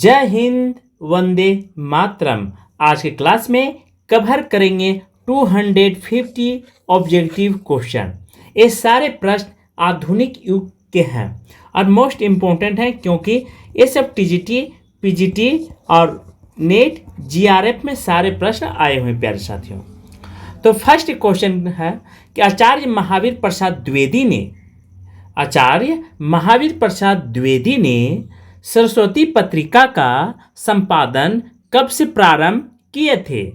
जय हिंद, वंदे मातरम। आज के क्लास में कवर करेंगे 250 ऑब्जेक्टिव क्वेश्चन। ये सारे प्रश्न आधुनिक युग के हैं और मोस्ट इम्पोर्टेंट हैं क्योंकि ये सब टीजीटी, पीजीटी और नेट, जीआरएफ में सारे प्रश्न आए हुए हैं प्यारे साथियों। तो फर्स्ट क्वेश्चन है कि आचार्य महावीर प्रसाद द्विवेदी ने सरस्वती पत्रिका का संपादन कब से प्रारंभ किए थे?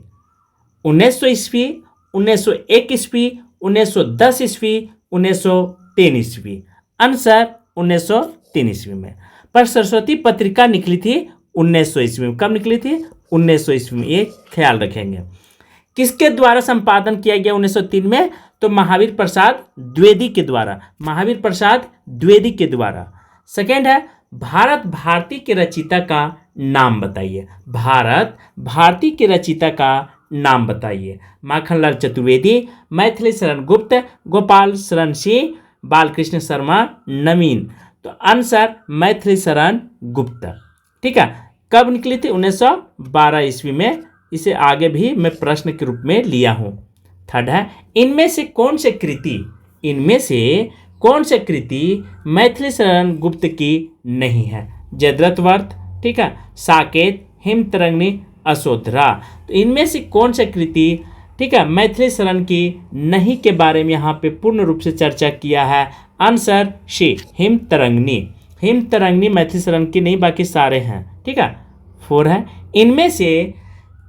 1900 ईस्वी, 1901 ईस्वी, 1910 ईस्वी, 1903 ईस्वी। आंसर 1903 ईस्वी में। पर सरस्वती पत्रिका निकली थी 1900 ईस्वी में। कब निकली थी? 1900 ईस्वी में। ये ख्याल रखेंगे। किसके द्वारा संपादन किया गया 1903 में? तो महावीर प्रसाद द्विवेदी के द्वारा। सेकेंड है भारत भारती के रचयिता का नाम बताइए। माखनलाल चतुर्वेदी, मैथिली शरण गुप्त, गोपाल शरण सिंह, बालकृष्ण शर्मा, नवीन। तो आंसर मैथिली शरण गुप्त। ठीक है। कब निकली थी? 1912 ईस्वी में। इसे आगे भी मैं प्रश्न के रूप में लिया हूं। थर्ड है इनमें से कौन से कृति मैथिली शरण गुप्त की नहीं है? जयद्रथ, ठीक है, साकेत, हिमतरंगिणी, अशोधरा। तो इनमें से कौन से कृति, ठीक है, मैथिली शरण की नहीं के बारे में यहाँ पे पूर्ण रूप से चर्चा किया है। आंसर सी, हिमतरंगिणी मैथिली शरण की नहीं, बाकी सारे हैं। ठीक है। 4 है इनमें से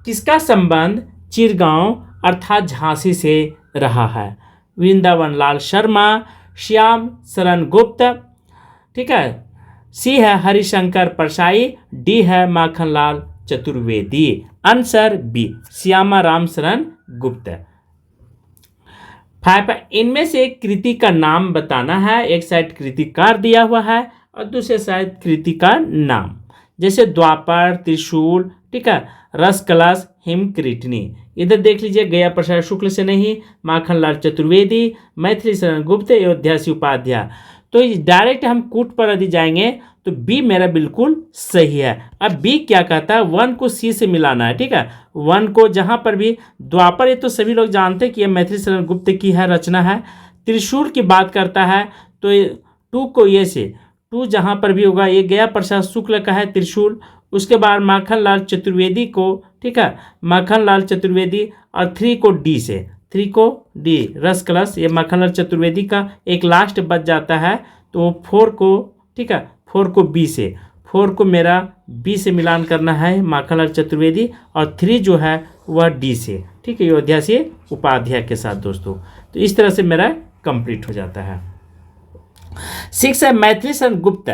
किसका संबंध चिरगांव अर्थात झांसी से रहा है? वृंदावन लाल शर्मा, श्याम शरण गुप्त, ठीक है, सी है हरिशंकर परसाई, डी है माखनलाल चतुर्वेदी। Answer B, Shyama Ram Sharan Gupt. 5 इनमें से एक कृति का नाम बताना है। एक साइड कृतिकार दिया हुआ है और दूसरे साइड कृति का नाम, जैसे द्वापर, त्रिशूल, ठीक है, रस कलश, हिमकृतिनी। इधर देख लीजिए, गया प्रसाद शुक्ल से नहीं, माखनलाल चतुर्वेदी, मैथिली शरण गुप्त, अयोध्या से उपाध्याय। तो डायरेक्ट हम कूट पर यदि जाएंगे तो बी मेरा बिल्कुल सही है। अब बी क्या कहता है? 1 को सी से मिलाना है। ठीक है। 1 को जहां पर भी द्वापर, ये तो सभी लोग जानते हैं कि यह मैथिली शरण गुप्त की है, रचना है। त्रिशूल की बात करता है तो 2 को ये से, 2 जहां पर भी होगा ये गया प्रसाद शुक्ल का है त्रिशूल। उसके बाद माखनलाल चतुर्वेदी को, ठीक है, माखनलाल चतुर्वेदी, और 3 को डी से, 3 को डी रस कलश, ये माखनलाल चतुर्वेदी का एक लास्ट बच जाता है। तो 4 को, ठीक है, 4 को बी से, 4 को मेरा बी से मिलान करना है माखनलाल चतुर्वेदी, और 3 जो है वह डी से, ठीक है, अयोध्या से उपाध्याय के साथ दोस्तों। तो इस तरह से मेरा कंप्लीट हो जाता है। 6 है मैथिली शरण गुप्त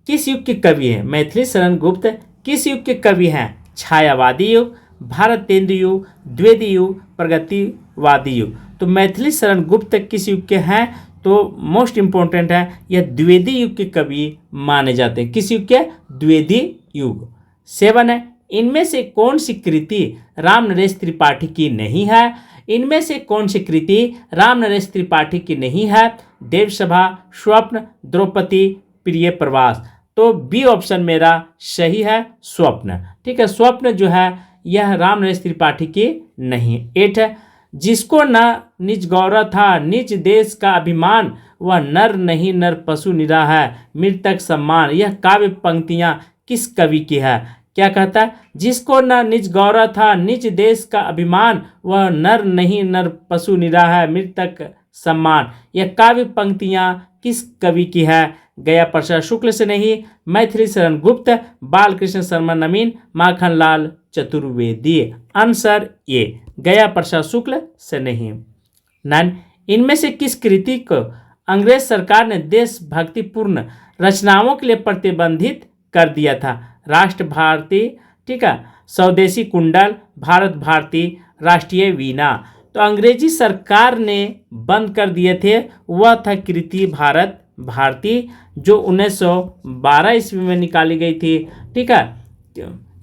किस युग के कवि हैं? मैथिली शरण गुप्त किस युग के कवि हैं? छायावादी युग, भारतेंदु युग, द्विवेदी युग, प्रगतिवादी युग। तो मैथिली शरण गुप्त किस युग के हैं? तो मोस्ट इंपॉर्टेंट है, यह द्विवेदी युग के कवि माने जाते हैं। किस युग के? द्विवेदी युग। 7 है इनमें से कौन सी कृति रामनरेश त्रिपाठी की नहीं है? इनमें से कौन सी कृति रामनरेश त्रिपाठी की नहीं है? देवसभा, स्वप्न, द्रौपदी, प्रिय प्रवास। तो बी ऑप्शन मेरा सही है, स्वप्न। ठीक है, स्वप्न जो है यह रामनरेश त्रिपाठी की नहीं। 8 है जिसको न निज गौरव था, निज देश का अभिमान, वह नर नहीं नर पशु निरा है, मृतक सम्मान। यह काव्य पंक्तियां किस कवि की है? क्या कहता है? जिसको न निज गौरव था, निज देश का अभिमान, वह नर नहीं नर पशु निरा है, मृतक सम्मान। यह काव्य पंक्तियां किस कवि की है? गया प्रसाद शुक्ल से नहीं, मैथिली शरण गुप्त, बालकृष्ण शर्मा नवीन, माखनलाल चतुर्वेदी। आंसर ए, गया प्रसाद शुक्ल से नहीं। 9 इनमें से किस कृति को अंग्रेज सरकार ने देशभक्तिपूर्ण रचनाओं के लिए प्रतिबंधित कर दिया था? राष्ट्र भारती, ठीक है, स्वदेशी कुंडल, भारत भारती, राष्ट्रीय वीणा। तो अंग्रेजी सरकार ने बंद कर दिए थे, वह था कृति भारत भारती, जो 1912 ईस्वी में निकाली गई थी। ठीक है,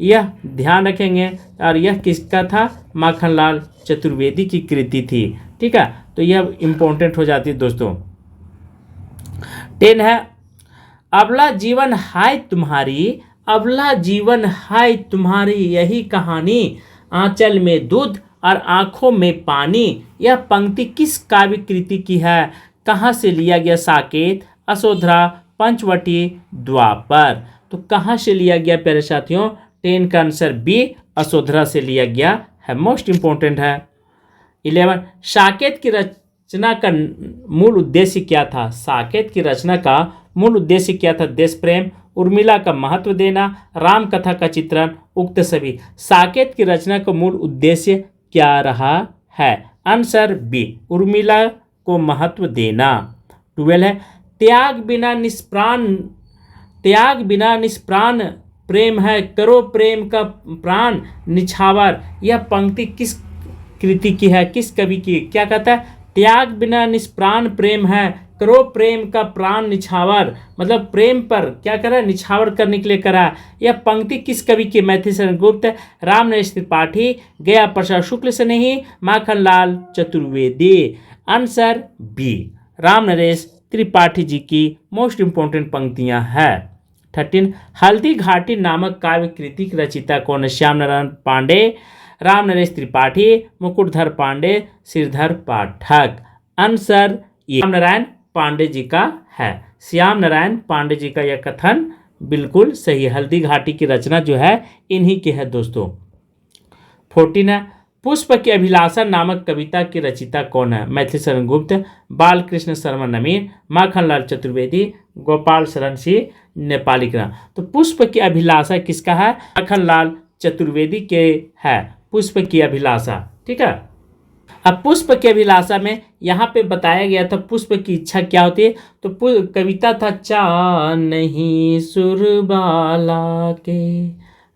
यह ध्यान रखेंगे। और यह किसका था? माखनलाल चतुर्वेदी की कृति थी। ठीक है, तो यह इंपॉर्टेंट हो जाती है दोस्तों। 10 है अबला जीवन हाय तुम्हारी, अबला जीवन है तुम्हारी यही कहानी, आंचल में दूध और आंखों में पानी। यह पंक्ति किस काव्य कृति की है? कहाँ से लिया गया? साकेत, अशोधरा, पंचवटी, द्वापर। तो कहाँ से लिया गया प्यारे साथियों? 10 का आंसर बी, अशोधरा से लिया गया है। मोस्ट इंपॉर्टेंट है। 11, साकेत की रचना का मूल उद्देश्य क्या था? साकेत की रचना का मूल उद्देश्य क्या था? देश प्रेम, उर्मिला का महत्व देना, राम कथा का चित्रण, उक्त सभी। साकेत की रचना का मूल उद्देश्य क्या रहा है? आंसर बी, उर्मिला को महत्व देना। 12 है, त्याग बिना निष्प्राण प्रेम है, करो प्रेम का प्राण निछावर। यह पंक्ति किस कृति की है? किस कवि की? क्या कहता है? त्याग बिना निष्प्राण प्रेम है, करो प्रेम का प्राण निछावर। मतलब प्रेम पर क्या करा? निछावर करने के लिए करा। यह पंक्ति किस कवि की? मैथिली शरण गुप्त, रामनरेश त्रिपाठी, गया प्रसाद शुक्ल से नहीं, माखनलाल चतुर्वेदी। आंसर बी, रामनरेश त्रिपाठी जी की मोस्ट इंपोर्टेंट पंक्तियां हैं। 13, हल्दी घाटी नामक काव्य कृति की रचिता कौन है? श्याम नारायण पांडे, रामनरेश त्रिपाठी, मुकुटधर पांडे, श्रीधर पाठक। आंसर ये श्याम नारायण पांडे जी का है। श्याम नारायण पांडे जी का यह कथन बिल्कुल सही है। हल्दी घाटी की रचना जो है इन्हीं की है दोस्तों। 14 है, पुष्प की अभिलाषा नामक कविता की रचिता कौन है? मैथिली शरण गुप्त, बालकृष्ण शर्मा नमीर, माखनलाल चतुर्वेदी, गोपाल शरण सिंह नेपाली का। तो पुष्प की अभिलाषा किसका है? माखनलाल चतुर्वेदी के है पुष्प की अभिलाषा। ठीक है। अब पुष्प की अभिलाषा में यहाँ पे बताया गया था पुष्प की इच्छा क्या होती है। तो कविता था, चा नहीं सुरबाला के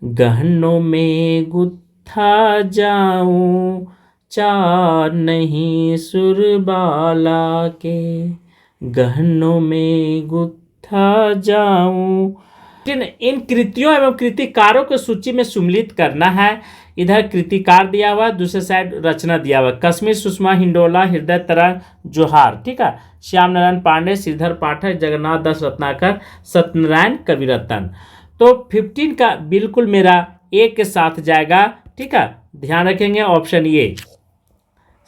गहनों में गुत्था जाऊं, चा नहीं सुरबाला के गहनों में गुत्था जाऊं। इन कृतियों एवं कृतिकारों को सूची में सम्मिलित करना है। इधर कृतिकार दिया हुआ, दूसरे साइड रचना दिया हुआ। कश्मीर सुषमा हिंडोला, हृदय तरंग, जोहार। ठीक है। श्याम नारायण पांडे, श्रीधर पाठक, जगन्नाथ दास रत्नाकर, सत्यनारायण कविरत्न। तो 15 का बिल्कुल मेरा एक के साथ जाएगा। ठीक है, ध्यान रखेंगे ऑप्शन ए।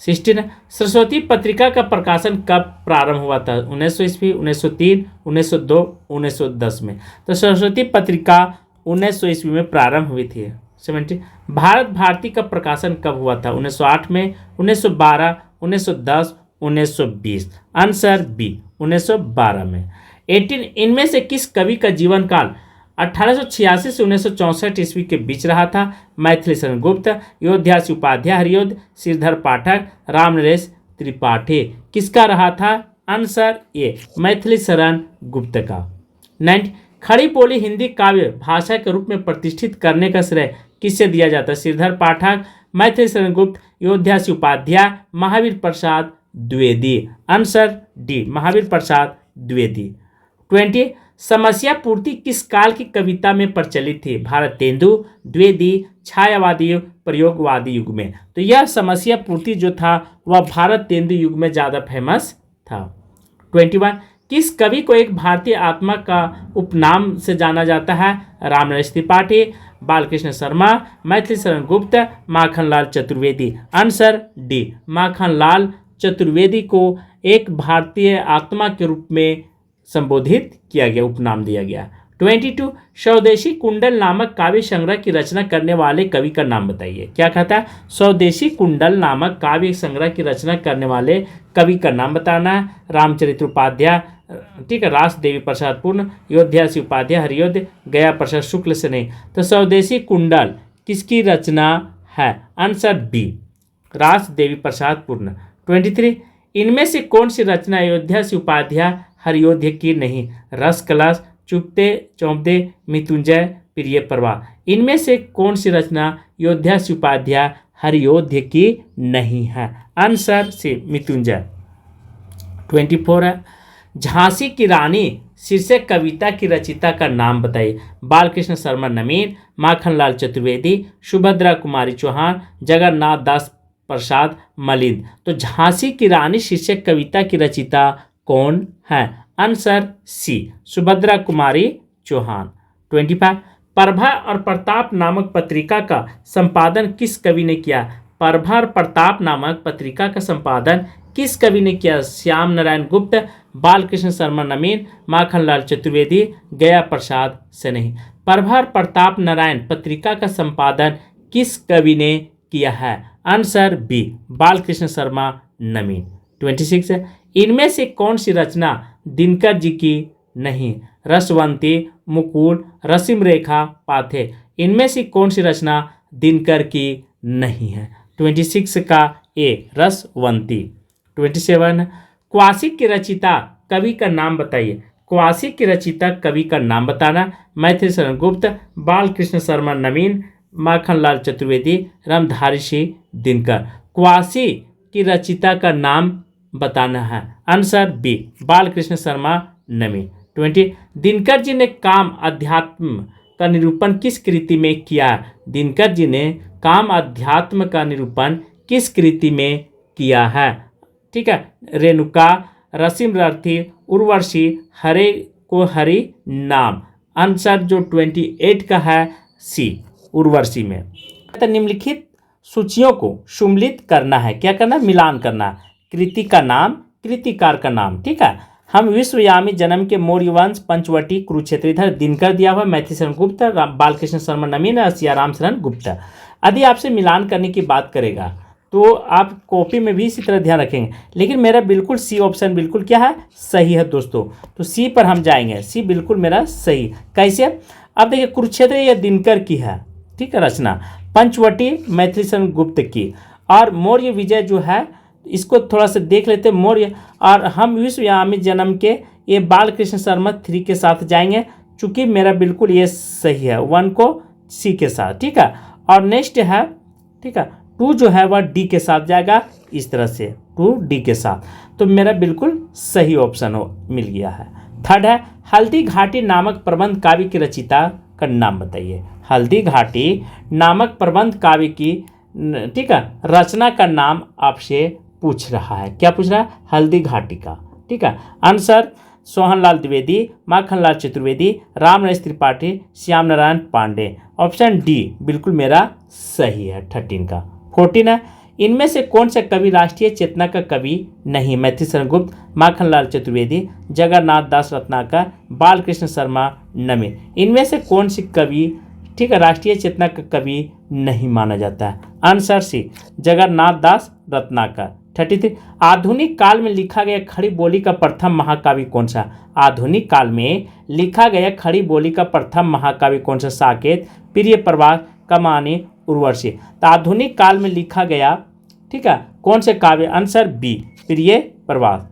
16, सरस्वती पत्रिका का प्रकाशन कब प्रारंभ हुआ था? 1900 ईस्वी, 1903, 1902, 1910 में। तो सरस्वती पत्रिका 1900 ईस्वी में प्रारंभ हुई थी। 17, भारत भारती का प्रकाशन कब हुआ था? 1908 में, 1912, 1910, 1920। आंसर बी, 1912 में। 18, इनमें से किस कवि का जीवन काल 1886 से 1964 ईस्वी के बीच रहा था? मैथिली शरण गुप्त, योध्यासी उपाध्याय हरियोध, श्रीधर पाठक, रामनरेश त्रिपाठी। किसका रहा था? आंसर ए, मैथिली शरण गुप्त का। 9, खड़ी बोली हिंदी काव्य भाषा के रूप में प्रतिष्ठित करने का श्रेय किससे दिया जाता है? श्रीधर पाठक, मैथिली शरण गुप्त, योध्यासी उपाध्याय, महावीर प्रसाद द्विवेदी। Answer D, Mahavir Prasad Dwivedi. 20, समस्या पूर्ति किस काल की कविता में प्रचलित थी? भारतेंदु, द्विवेदी, छायावादी, प्रयोगवादी युग में। तो यह समस्या पूर्ति जो था वह भारतेंदु युग में ज़्यादा फेमस था। 21, किस कवि को एक भारतीय आत्मा का उपनाम से जाना जाता है? रामनरेश त्रिपाठी, बालकृष्ण शर्मा, मैथिली शरण गुप्त, माखनलाल चतुर्वेदी। आंसर डी, माखनलाल चतुर्वेदी को एक भारतीय आत्मा के रूप में संबोधित किया गया, उपनाम दिया गया। 22, स्वदेशी कुंडल नामक काव्य संग्रह की रचना करने वाले कवि का नाम बताइए। क्या कहता है? स्वदेशी कुंडल नामक काव्य संग्रह की रचना करने वाले कवि का नाम बताना है। रामचरित्र उपाध्याय, ठीक है, रास देवी प्रसाद पूर्ण, योध्यासी उपाध्याय हरियोध, गया प्रसाद शुक्ल से नहीं। तो स्वदेशी कुंडल किसकी रचना है? आंसर बी, रास देवी प्रसाद पूर्ण। 23, इनमें से कौन सी रचना अयोध्यासी उपाध्याय हरियोध्य की नहीं? रस कलश, चुपते चौपदे, मृत्युंजय, प्रिय प्रवाह। इनमें से कौन सी रचना योध्यासी उपाध्याय हरियोध्य की नहीं है? Answer C, Mrityunjay. 24 है, झांसी की रानी शीर्षक कविता की रचिता का नाम बताइए। बालकृष्ण शर्मा नमीर, माखनलाल चतुर्वेदी, सुभद्रा कुमारी चौहान, जगन्नाथ दास प्रसाद मलिंद। तो झांसी की रानी शीर्षक कविता की रचिता कौन है? Answer C, Subhadra Kumari Chauhan. 25, प्रभा और प्रताप नामक पत्रिका का संपादन किस कवि ने किया? प्रभा और प्रताप नामक पत्रिका का संपादन किस कवि ने किया? श्याम नारायण गुप्त, बालकृष्ण शर्मा नवीन, माखनलाल चतुर्वेदी, गया प्रसाद सनेही। प्रभा और प्रताप नारायण पत्रिका का संपादन किस कवि ने किया है? आंसर बी, बालकृष्ण शर्मा नवीन। 26 है, इनमें से कौन सी रचना दिनकर जी की नहीं? रसवंती, मुकुल, रसीम रेखा, पाथे। इनमें से कौन सी रचना दिनकर की नहीं है? 26 का ए, रसवंती। 27, क्वासी की रचिता कवि का नाम बताइए। क्वासी की रचिता कवि का नाम बताना। मैथिली शरण गुप्त, बालकृष्ण शर्मा नवीन, माखनलाल चतुर्वेदी, रामधारी सिंह दिनकर। क्वासी की रचिता का नाम बताना है। आंसर बी, बालकृष्ण शर्मा नवीन। 20, दिनकर जी ने काम अध्यात्म का निरूपण किस कृति में किया? दिनकर जी ने काम अध्यात्म का निरूपण किस कृति में किया है? ठीक है, रेणुका, रसीम रर्थी, उर्वशी, हरे को हरि नाम। आंसर जो 28 का है सी, उर्वशी में। निम्नलिखित सूचियों को सुम्मिलित करना है। क्या करना? मिलान करना। कृति का नाम, कृतिकार का नाम। ठीक है, हम विश्वयामी जन्म के मौर्य वंश, पंचवटी, कुरुक्षेत्र, इधर दिनकर दिया हुआ, मैथिली शरण गुप्त, बालकृष्ण शर्मा नवीन, सियाराम शरण गुप्त। यदि आपसे मिलान करने की बात करेगा तो आप कॉपी में भी इसी तरह ध्यान रखेंगे, लेकिन मेरा बिल्कुल सी ऑप्शन बिल्कुल क्या है? सही है दोस्तों। तो सी पर हम जाएंगे, सी बिल्कुल मेरा सही। कैसे? अब देखिए, कुरुक्षेत्र ये दिनकर की है, ठीक है, रचना। पंचवटी मैथिली शरण गुप्त की, और मौर्य विजय जो है इसको थोड़ा सा देख लेते हैं। मौर्य और हम विश्वयामी जन्म के ये बालकृष्ण शर्मा 3 के साथ जाएंगे, चूंकि मेरा बिल्कुल ये सही है, 1 को सी के साथ। ठीक है, और नेक्स्ट है, ठीक है, 2 जो है वह डी के साथ जाएगा, इस तरह से 2 डी के साथ। तो मेरा बिल्कुल सही ऑप्शन मिल गया है। थर्ड है, हल्दी घाटी नामक प्रबंध काव्य की रचिता का नाम बताइए। हल्दी घाटी नामक प्रबंध काव्य की, ठीक है, रचना का नाम आपसे पूछ रहा है। क्या पूछ रहा है? हल्दी घाटी का। ठीक है, answer Sohanlal Dwivedi, Makhanlal Chaturvedi, Ramnaresh Tripathi, Shyam Narayan Pandey. Option D बिल्कुल मेरा सही है, 13 का। 14 है, इनमें से कौन सा कवि राष्ट्रीय चेतना का कवि नहीं? मैथिली शरण गुप्त, माखनलाल चतुर्वेदी, जगन्नाथ दास रत्नाकर, बालकृष्ण शर्मा नवीन। इनमें से कौन सी कवि, ठीक है, राष्ट्रीय चेतना का कवि नहीं माना जाता है? आंसर सी, जगन्नाथ दास रत्नाकर। 33, आधुनिक काल में लिखा गया खड़ी बोली का प्रथम महाकाव्य कौन सा? आधुनिक काल में लिखा गया खड़ी बोली का प्रथम महाकाव्य कौन सा? साकेत, प्रिय प्रवास, कमानी, उर्वशी। तो आधुनिक काल में लिखा गया, ठीक है, कौन से काव्य? आंसर बी, प्रिय प्रवास।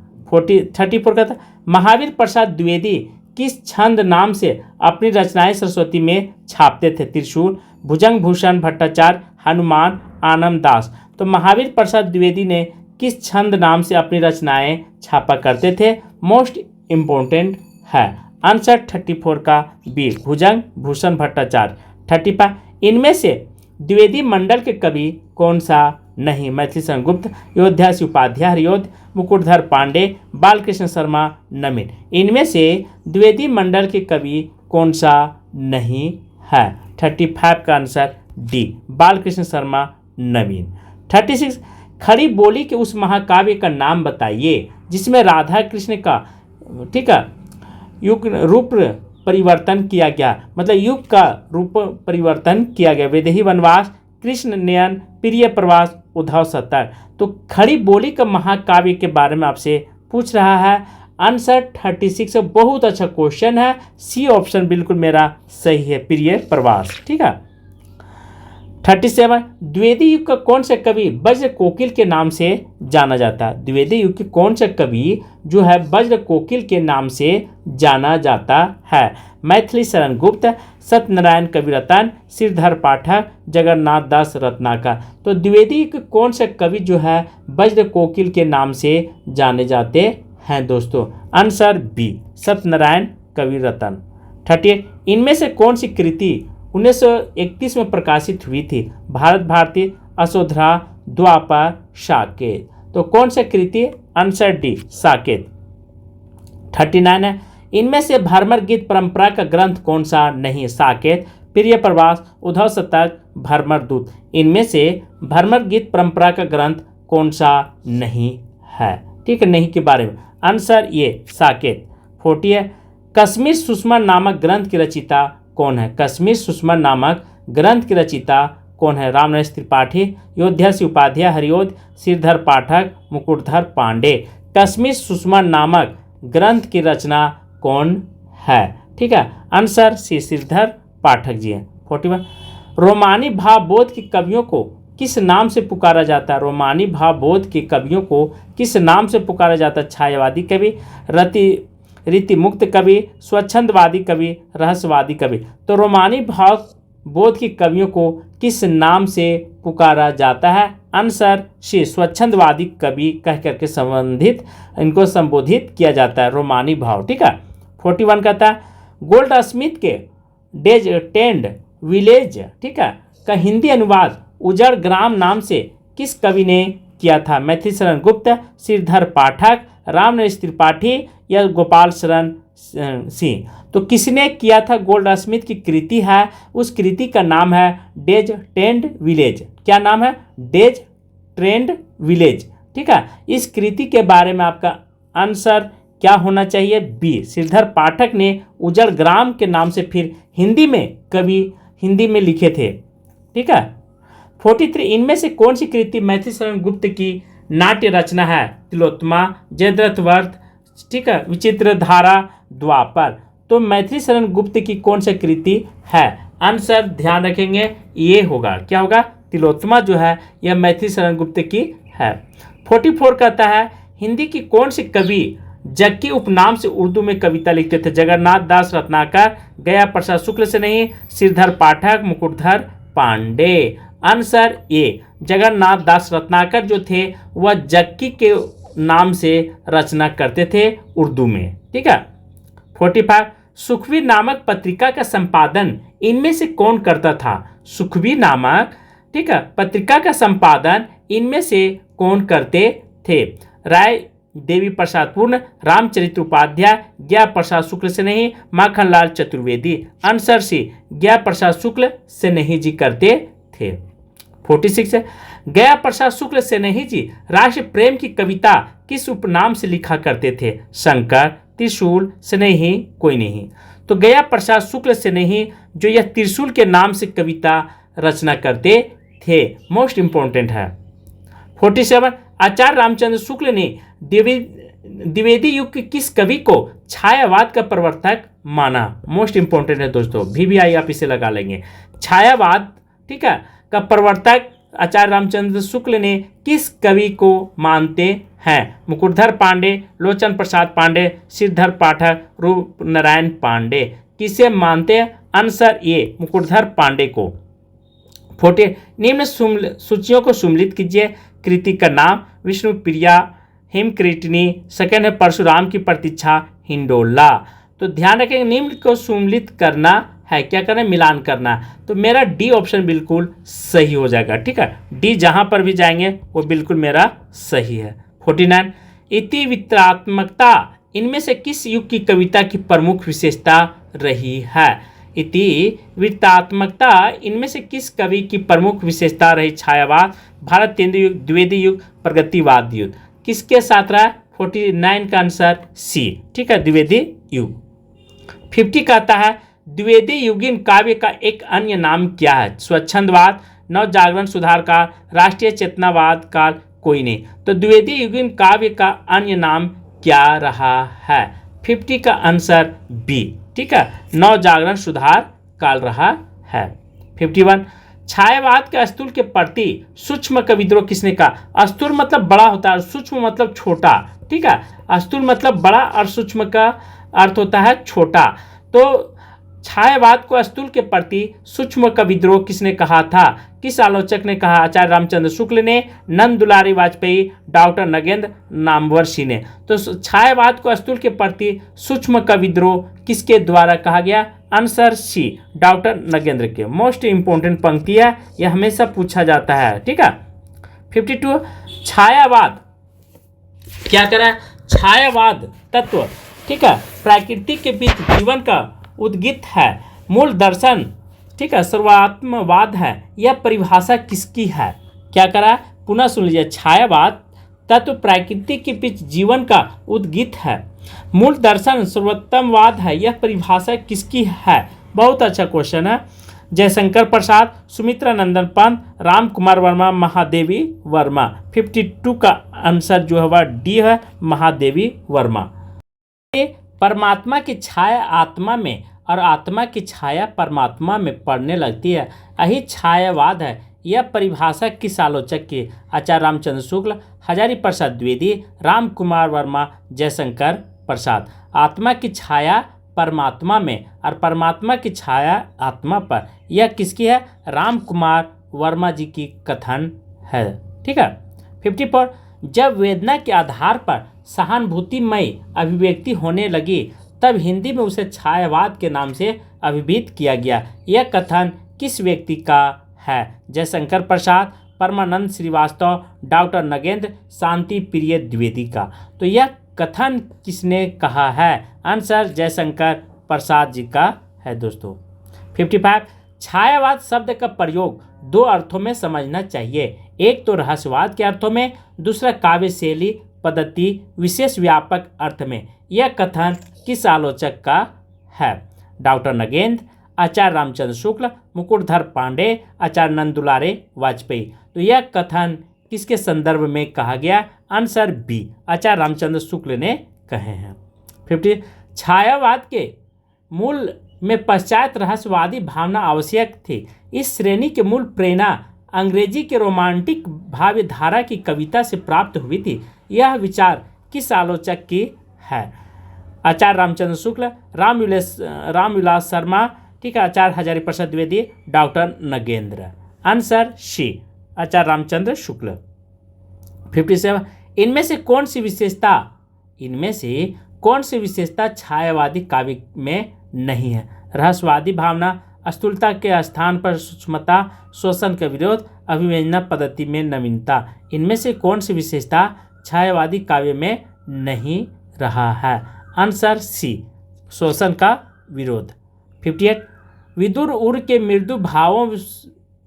34 का था, महावीर प्रसाद द्विवेदी किस छंद नाम से अपनी रचनाएं सरस्वती में छापते थे? त्रिशूल, भुजंग भूषण भट्टाचार्य, हनुमान, आनंद दास। तो महावीर प्रसाद द्विवेदी ने किस छंद नाम से अपनी रचनाएं छापा करते थे? मोस्ट इम्पोर्टेंट है। आंसर 34 का बी, भुजंग भूषण भट्टाचार्य। 35, इनमें से द्विवेदी मंडल के कवि कौन सा नहीं? मैथिली शरण गुप्त, योद्धा उपाध्याय हरियोध, मुकुटधर पांडे, बालकृष्ण शर्मा नवीन। इनमें से द्विवेदी मंडल के कवि कौन सा नहीं है? 35 का आंसर डी, बालकृष्ण शर्मा नवीन। 36, खड़ी बोली के उस महाकाव्य का नाम बताइए जिसमें राधा कृष्ण का, ठीक है, युग रूप परिवर्तन किया गया, मतलब युग का रूप परिवर्तन किया गया। वैदेही वनवास, कृष्ण नयन, प्रिय प्रवास, उद्धव सत्तर। तो खड़ी बोली का महाकाव्य के बारे में आपसे पूछ रहा है। आंसर 36, बहुत अच्छा क्वेश्चन है, सी ऑप्शन बिल्कुल मेरा सही है, प्रिय प्रवास। ठीक है। 37, द्विवेदी युग का कौन सा कवि वज्र कोकिल के नाम से जाना जाता है? द्विवेदी युग के कौन सा कवि जो है वज्र कोकिल के नाम से जाना जाता है? मैथिली शरण गुप्त, सत्यनारायण कविरत्न, श्रीधर पाठक, जगन्नाथ दास रत्नाकर। तो द्विवेदी युग के कौन सा कवि जो है वज्र कोकिल के नाम से जाने जाते हैं दोस्तों? Answer B, Satyanarayan कविरत्न। 38, इनमें से कौन सी कृति 1931 में प्रकाशित हुई थी? भारत भारती, अशोधरा, द्वापर, साकेत। तो कौन सा कृति? Answer D, Saket. 39 है, इनमें से भरमर गीत परंपरा का ग्रंथ कौन सा नहीं? साकेत, प्रिय प्रवास, उद्धव शतक, भ्रमर दूत। इनमें से भ्रमर गीत परंपरा का ग्रंथ कौन सा नहीं है? ठीक है, नहीं के बारे में आंसर ये साकेत। 40 है, कश्मीर सुषमा नामक ग्रंथ की रचयिता कौन है? कश्मीर सुषमा नामक ग्रंथ की रचयिता कौन है? रामनरेश त्रिपाठी, योध्यासी उपाध्याय, हरिओध, श्रीधर पाठक, मुकुटधर पांडे। कश्मीर सुषमा नामक ग्रंथ की रचना कौन है? ठीक है, आंसर सी श्रीधर पाठक जी हैं। 41, रोमानी भावबोध के कवियों को किस नाम से पुकारा जाता है? रोमानी भावबोध के कवियों को किस नाम से पुकारा जाता है? छायावादी कवि, रीति मुक्त कवि, स्वच्छंदवादी कवि, रहस्यवादी कवि। तो रोमानी भावबोध के कवियों को किस नाम से पुकारा जाता है? आंसर सी स्वच्छंदवादी कवि कह करके इनको संबोधित किया जाता है, रोमानी भाव। ठीक है। 41 कहता है गोल्ड स्मिथ के डेज टेंड विलेज, ठीक है, का हिंदी अनुवाद उजड़ ग्राम नाम से किस कवि ने किया था? मैथिली शरण गुप्त, श्रीधर पाठक, रामनरेश त्रिपाठी या गोपाल शरण सिंह। तो किसने किया था? गोल्ड स्मिथ की कृति है, उस कृति का नाम है डेज टेंड विलेज। क्या नाम है? Days trend village. ठीक है, इस कृति के बारे में आपका आंसर क्या होना चाहिए? बी, श्रीधर पाठक ने उजड़ ग्राम के नाम से फिर हिंदी में लिखे थे। ठीक है। 43, इनमें से कौन सी कृति मैथिली शरण गुप्त की नाट्य रचना है? तिलोत्तमा, जयद्रथ वर्त, ठीक है, विचित्र धारा, द्वापर। तो मैथिली शरण गुप्त की कौन सी कृति है? आंसर ध्यान रखेंगे ये होगा, क्या होगा? तिलोत्तमा जो है यह मैथिली शरण गुप्त की है। 44 कहता है हिंदी की कौन सी कवि जक्की उपनाम से उर्दू में कविता लिखते थे? जगन्नाथ दास रत्नाकर, गया प्रसाद शुक्ल से नहीं, श्रीधर पाठक, मुकुटधर पांडे। आंसर ए, जगन्नाथ दास रत्नाकर जो थे वह जक्की के नाम से रचना करते थे उर्दू में। ठीक है। 45, सुखवीर नामक पत्रिका का संपादन इनमें से कौन करता था? सुखवीर नामक, ठीक है, पत्रिका का संपादन इनमें से कौन करते थे? राय देवी प्रसाद पूर्ण, रामचरित्र उपाध्याय, ज्ञा प्रसाद शुक्ल से नहीं, माखनलाल चतुर्वेदी। आंसर सी, ज्ञा प्रसाद शुक्ल से नहीं जी करते थे। 46 है, गया प्रसाद शुक्ल से नहीं जी राष्ट्र प्रेम की कविता किस उपनाम से लिखा करते थे? शंकर, त्रिशूल, स्नेही, कोई नहीं। तो गया प्रसाद शुक्ल से नहीं जो यह त्रिशूल के नाम से कविता रचना करते थे, मोस्ट इंपॉर्टेंट है। 47, आचार्य रामचंद्र शुक्ल ने द्विवेदी युग के किस कवि को छायावाद का प्रवर्तक माना? मोस्ट इंपॉर्टेंट है दोस्तों, VVI आप इसे लगा लेंगे। छायावाद, ठीक है, का प्रवर्तक आचार्य रामचंद्र शुक्ल ने किस कवि को मानते हैं? मुकुटधर पांडे, लोचन प्रसाद पांडे, श्रीधर पाठक, रूप नारायण पांडे। किसे मानते हैं? आंसर ए, मुकुटधर पांडे को। 40, निम्न सूचियों को सुम्मिलित कीजिए। कृति का नाम विष्णु प्रिया, हिमकृतिनी, सेकंड है परशुराम की प्रतीक्षा, हिंडोला। तो ध्यान रखेंगे निम्न को सुम्मिलित करना है, क्या करना है? मिलान करना। तो मेरा डी ऑप्शन बिल्कुल सही हो जाएगा। ठीक है, डी जहां पर भी जाएंगे वो बिल्कुल मेरा सही है। 49, इतिवृत्तात्मकता इनमें से किस युग की कविता की प्रमुख विशेषता रही है? इतिवृत्तात्मकता इनमें से किस कवि की प्रमुख विशेषता रही? छायावाद, भारत तेंदु युग, द्विवेदी युग, प्रगतिवाद युग। किसके साथ रहा? 49 का आंसर सी, ठीक है, द्विवेदी युग। 50 कहता है द्विवेदी युगीन काव्य का एक अन्य नाम क्या है? स्वच्छंदवाद, नवजागरण सुधार काल, राष्ट्रीय चेतनावाद काल, कोई नहीं। तो द्विवेदी युगीन काव्य का अन्य नाम क्या रहा है? 50 का आंसर बी, ठीक है, नवजागरण सुधार काल रहा है। 51, छायावाद के अस्तूल के प्रति सूक्ष्म का विद्रोह किसने कहा? अस्तूल मतलब बड़ा होता है, सूक्ष्म मतलब छोटा। ठीक है, अस्तूल मतलब बड़ा और सूक्ष्म का अर्थ होता है छोटा। तो छायावाद को अस्तूल के प्रति सूक्ष्म का विद्रोह किसने कहा था? किस आलोचक ने कहा? आचार्य रामचंद्र शुक्ल ने, नंद दुलारी वाजपेयी, डॉक्टर नगेंद्र नामवर सिंह ने। तो छायावाद को अस्तूल के प्रति सूक्ष्म का विद्रोह किसके द्वारा कहा गया? आंसर सी, डॉक्टर नगेंद्र के। मोस्ट इंपोर्टेंट पंक्ति है, यह हमेशा पूछा जाता है। ठीक है। 52, छायावाद क्या करा? छायावाद तत्व, ठीक है, प्रकृति के बीच जीवन का उद्गित है। मूल दर्शन ठीक है, सर्वात्मवाद है, यह परिभाषा किसकी है? क्या करा, पुनः सुन लीजिए। छायावाद तत्व प्रकृति के बीच जीवन का उद्गीत है। मूल दर्शन सर्वोत्तमवाद है, यह परिभाषा किसकी है? बहुत अच्छा क्वेश्चन है। जयशंकर प्रसाद, सुमित्रा नंदन पंत, राम कुमार वर्मा, महादेवी वर्मा। 52 का आंसर जो है वह डी है, महादेवी वर्मा। परमात्मा की छाया आत्मा में और आत्मा की छाया परमात्मा में पड़ने लगती है, यही छायावाद है। यह परिभाषा किस आलोचक की? आचार्य रामचंद्र शुक्ल, हजारी प्रसाद द्विवेदी, राम कुमार वर्मा, जयशंकर प्रसाद। आत्मा की छाया परमात्मा में और परमात्मा की छाया आत्मा पर, यह किसकी है? राम कुमार वर्मा जी की कथन है। ठीक है। 54, जब वेदना के आधार पर सहानुभूतिमय अभिव्यक्ति होने लगी तब हिंदी में उसे छायावाद के नाम से अभिहित किया गया। यह कथन किस व्यक्ति का है? जयशंकर प्रसाद, परमानंद श्रीवास्तव, डॉक्टर नगेंद्र, शांति प्रिय द्विवेदी का। तो यह कथन किसने कहा है? आंसर जयशंकर प्रसाद जी का है दोस्तों। 55, छायावाद शब्द का प्रयोग दो अर्थों में समझना चाहिए। एक तो रहस्यवाद के अर्थों में, दूसरा काव्य शैली पद्धति विशेष व्यापक अर्थ में। यह कथन किस आलोचक का है? डॉक्टर नगेंद्र, आचार्य रामचंद्र शुक्ल, मुकुटधर पांडे, आचार्य नंदुलारे वाजपेयी। तो यह कथन किसके संदर्भ में कहा गया? आंसर बी, आचार्य रामचंद्र शुक्ल ने कहे हैं। 50, छायावाद के मूल में पश्चात रहस्यवादी भावना आवश्यक थी। इस श्रेणी के मूल प्रेरणा अंग्रेजी के रोमांटिक भावधारा की कविता से प्राप्त हुई थी। यह विचार किस आलोचक की है? आचार्य रामचंद्र शुक्ल, रामविलास शर्मा, ठीक है, Acharya Hazari Prasad Dwivedi, doctor Nagendra. Answer C, Acharya Ramchandra Shukla. 57, इनमें से कौन सी विशेषता छायावादी काव्य में नहीं है? रहस्यवादी भावना, स्थूलता के स्थान पर सूक्ष्मता, शोषण का विरोध, अभिव्यंजना पद्धति में नवीनता। इनमें से कौन सी विशेषता छायावादी काव्य में नहीं रहा है? आंसर सी, शोषण का विरोध। 58, विदुर उर के मृदु भावों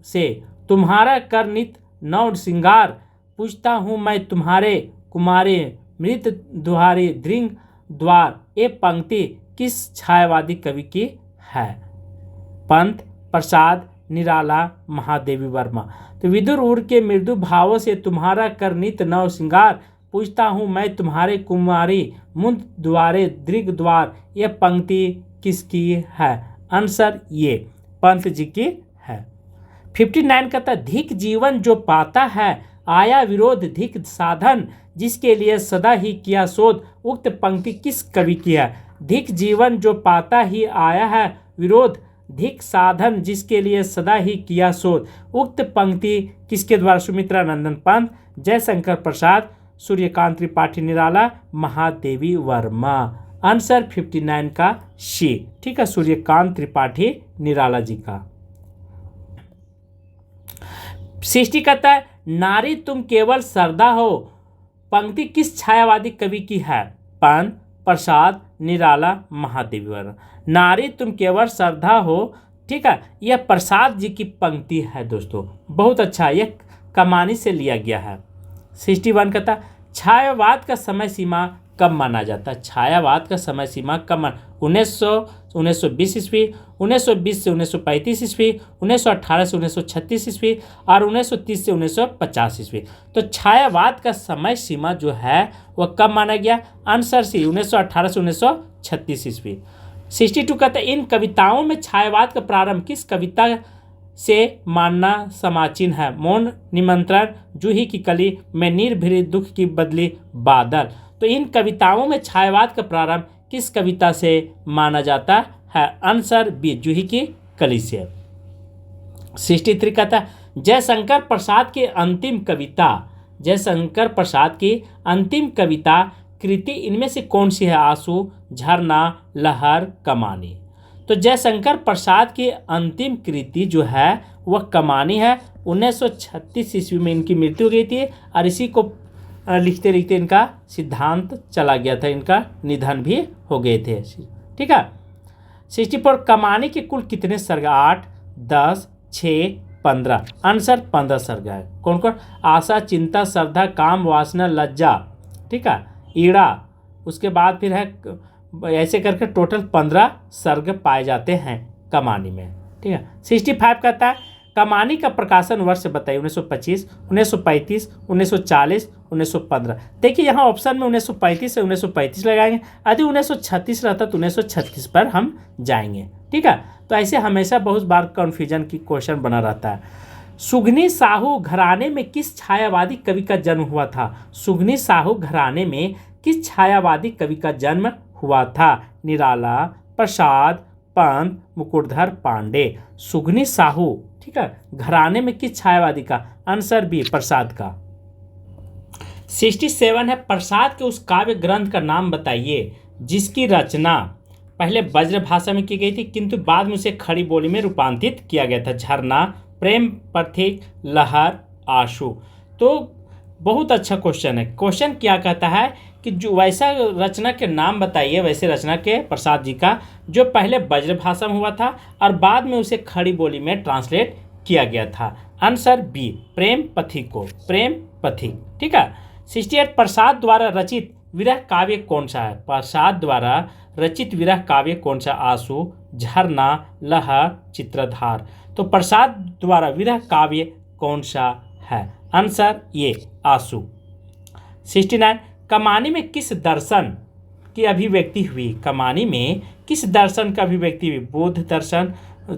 से तुम्हारा कर नित नौ श्रृंगार, पूछता हूँ मैं तुम्हारे कुमारे मृत दुहारी दृंग द्वार। ये पंक्ति किस छायावादी कवि की है? पंत, प्रसाद, निराला, महादेवी वर्मा। तो विदुर उर के मृदु भावों से तुम्हारा कर नित नौ श्रृंगार, पूछता हूँ मैं तुम्हारे कुमारी मुंद द्वारे दृग द्वार। यह पंक्ति किसकी है? आंसर ये, पंत जी की है। 59 कहता, धिक जीवन जो पाता है आया विरोध धिक साधन, जिसके लिए सदा ही किया शोध। उक्त पंक्ति किस कवि की है? धिक जीवन जो पाता ही आया है विरोध धिक साधन, जिसके लिए सदा ही किया शोध। उक्त पंक्ति किसके द्वारा? सुमित्रा नंदन पंत, जयशंकर प्रसाद, सूर्यकांत त्रिपाठी निराला, महादेवी वर्मा। आंसर 59 का सी, ठीक है, सूर्यकांत त्रिपाठी निराला जी का। 60 कहता है, नारी तुम केवल सरदा हो, पंक्ति किस छायावादी कवि की है? पंत, प्रसाद, निराला, महादेवी वर्मा। नारी तुम केवल श्रद्धा हो, ठीक है, यह प्रसाद जी की पंक्ति है दोस्तों। बहुत अच्छा, यह कमानी से लिया गया है। 61 कहता, छायावाद का समय सीमा कब माना जाता है? छायावाद का समय सीमा कब माना? 1920 ईस्वी, 1920 से 1935 ईस्वी, 1918 से 1936 ईस्वी और 1930 से 1950 ईस्वी। तो छायावाद का समय सीमा जो है वह कब माना गया? आंसर सी, 1918 से 1936 ईस्वी। 62 कहता है, इन कविताओं में छायावाद का प्रारंभ किस कविता से मानना समाचीन है? मौन निमंत्रण, जूही की कली, मैं निर्भीर दुख की बदली बादल। तो इन कविताओं में छायावाद का प्रारंभ किस कविता से माना जाता है? आंसर बी, जूही की कली से। 63 कहता है, जयशंकर प्रसाद की अंतिम कविता कृति इनमें से कौन सी है? आंसू, झरना, लहर, कमानी। तो जयशंकर प्रसाद की अंतिम कृति जो है वह कमानी है। 1936 ईस्वी में इनकी मृत्यु हो गई थी और इसी को लिखते लिखते इनका सिद्धांत चला गया था, इनका निधन भी हो गए थे। ठीक है। 64 कमानी के कुल कितने सर्ग? 8, 10, 6, 15। आंसर 15 सर्ग है। कौन कौन? आशा, चिंता, श्रद्धा, काम, वासना, लज्जा, ठीक है, ईड़ा, उसके बाद फिर है ऐसे करके टोटल 15 सर्ग पाए जाते हैं कमानी में, ठीक है। 65 कहता है कमानी का प्रकाशन वर्ष बताइए। 1925, 1935, 1940, 1915। देखिए यहाँ ऑप्शन में 1935 से 1935 लगाएंगे, यदि 1936 रहता तो 1936 पर हम जाएंगे, ठीक है। तो ऐसे हमेशा बहुत बार कन्फ्यूजन की क्वेश्चन बना रहता है। सुगनी साहू घराने में किस छायावादी कवि का जन्म हुआ था? सुगनी साहू घराने में किस छायावादी कवि का जन्म हुआ था? निराला, प्रसाद, पंत, मुकुटधर पांडे। सुगनी साहू, ठीक है, घराने में किस छायावादी का? आंसर बी, प्रसाद का। 67 है प्रसाद के उस काव्य ग्रंथ का नाम बताइए जिसकी रचना पहले ब्रज भाषा में की गई थी किंतु बाद में उसे खड़ी बोली में रूपांतरित किया गया था। झरना, प्रेम पथिक, लहर, आंसू। तो बहुत अच्छा क्वेश्चन है। क्वेश्चन क्या कहता है कि जो वैसा रचना के नाम बताइए, वैसे रचना के प्रसाद जी का जो पहले ब्रज भाषा में हुआ था और बाद में उसे खड़ी बोली में ट्रांसलेट किया गया था। आंसर बी, प्रेम पथिको, प्रेम पथिक, ठीक है। 68 प्रसाद द्वारा रचित विरह काव्य कौन सा है? प्रसाद द्वारा रचित विरह काव्य कौन सा? आंसू, झरना, लहर, चित्रधार। तो प्रसाद द्वारा विरह काव्य कौन सा है? आंसर ये, आंसू। 69 कमानी में किस दर्शन की अभिव्यक्ति हुई? कमानी में किस दर्शन का अभिव्यक्ति हुई? बौद्ध दर्शन,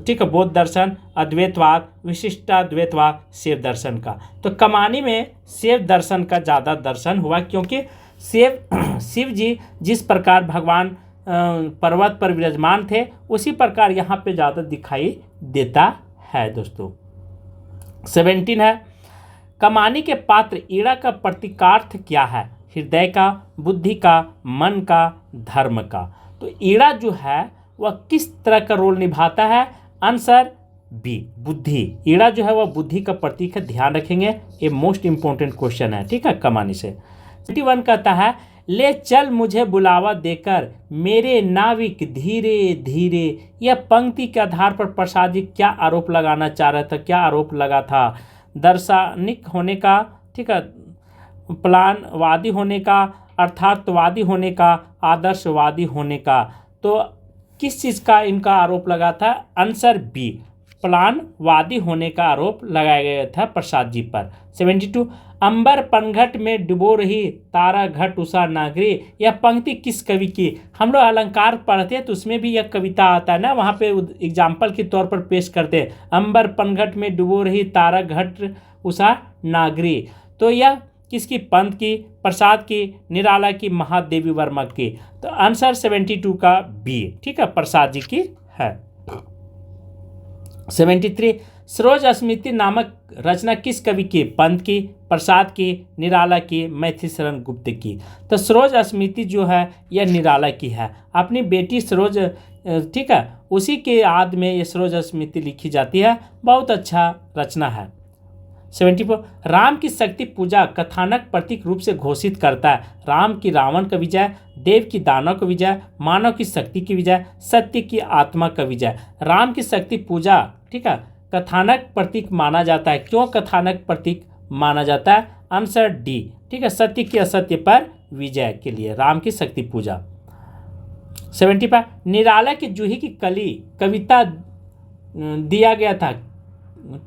ठीक है, बौद्ध दर्शन, अद्वैतवाद, विशिष्टाद्वैतवाद, शिव दर्शन का। तो कमानी में शिव दर्शन का ज़्यादा दर्शन हुआ क्योंकि शिव जी जिस प्रकार भगवान पर्वत पर विराजमान थे उसी प्रकार यहाँ पे ज़्यादा दिखाई देता है दोस्तों। 17 है कमानी के पात्र ईड़ा का प्रतीकार्थ क्या है? हृदय का, बुद्धि का, मन का, धर्म का। तो ईड़ा जो है वह किस तरह का रोल निभाता है? आंसर बी, बुद्धि। ईड़ा जो है वह बुद्धि का प्रतीक है, ध्यान रखेंगे, ये मोस्ट इंपॉर्टेंट क्वेश्चन है, ठीक है, कमानी से। 21 कहता है ले चल मुझे बुलावा देकर मेरे नाविक धीरे धीरे। यह पंक्ति के आधार पर प्रसाद जी क्या आरोप लगाना चाह रहा था? क्या आरोप लगा था? दार्शनिक होने का, ठीक है, प्लानवादी होने का, अर्थार्थवादी होने का, आदर्शवादी होने का। तो किस चीज़ का इनका आरोप लगा था? आंसर बी, प्लानवादी होने का आरोप लगाया गया था प्रसाद जी पर। 72 अंबर पनघट में डुबो रही तारा घट उषा नागरी। यह पंक्ति किस कवि की? हम लोग अलंकार पढ़ते हैं तो उसमें भी यह कविता आता है ना, वहाँ पे एग्जाम्पल के तौर पर पेश करते हैं, अंबर पनघट में डुबो रही तारा घट उषा नागरी। तो यह किसकी? पंत की, प्रसाद की, निराला की, महादेवी वर्मा की। तो आंसर 72 का बी, ठीक है, प्रसाद जी की है। 73 सरोज स्मृति नामक रचना किस कवि की? पंत की, प्रसाद की, निराला की, मैथिली शरण गुप्त की। तो सरोज स्मृति जो है यह निराला की है। अपनी बेटी सरोज, ठीक है, उसी के याद में ये सरोज स्मृति लिखी जाती है। बहुत अच्छा रचना है। 74 राम की शक्ति पूजा कथानक प्रतीक रूप से घोषित करता है। राम की रावण का विजय, देव की दानव का विजय, मानव की शक्ति की विजय, सत्य की आत्मा का विजय। राम की शक्ति पूजा, ठीक है, कथानक प्रतीक माना जाता है। क्यों कथानक प्रतीक माना जाता है? आंसर डी, ठीक है, सत्य की असत्य पर विजय के लिए राम की शक्ति पूजा। 75 निराला की जूही की कली कविता दिया गया था,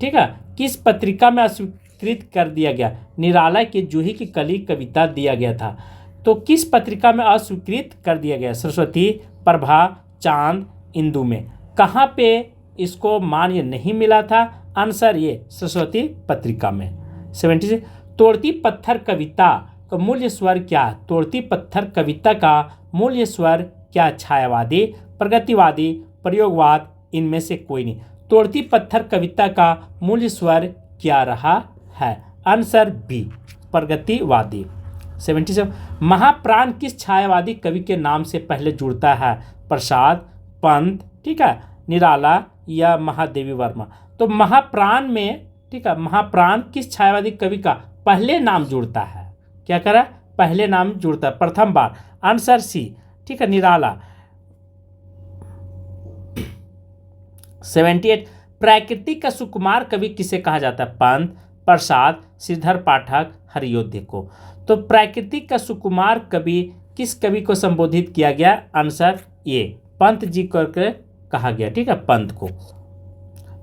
ठीक है, किस पत्रिका में अस्वीकृत कर दिया गया? निराला की जूही की कली कविता दिया गया था, तो किस पत्रिका में अस्वीकृत कर दिया गया? सरस्वती, प्रभा, चांद, इंदु में। कहाँ पे इसको मान्य नहीं मिला था? आंसर ये, सरस्वती पत्रिका में। 76 तोड़ती पत्थर कविता का मूल्य स्वर क्या? तोड़ती पत्थर कविता का मूल्य स्वर क्या? छायावादी, प्रगतिवादी, प्रयोगवाद, इनमें से कोई नहीं। तोड़ती पत्थर कविता का मूल्य स्वर क्या रहा है? Answer B, प्रगतिवादी। 77 महाप्राण किस छायावादी कवि के नाम से पहले जुड़ता है? प्रसाद, पंत, ठीक है, निराला या महादेवी वर्मा। तो महाप्राण में, ठीक है, महाप्राण किस छायावादी कवि का पहले नाम जुड़ता है? क्या करा? पहले नाम जुड़ता है प्रथम बार। आंसर सी, ठीक है, निराला। 78 प्राकृतिक का सुकुमार कवि किसे कहा जाता है? पंत, प्रसाद, श्रीधर पाठक, हरियोध्य को। तो प्राकृतिक का सुकुमार कवि किस कवि को संबोधित किया गया? आंसर ए, पंत जी करके कहा गया, ठीक है, पंत को।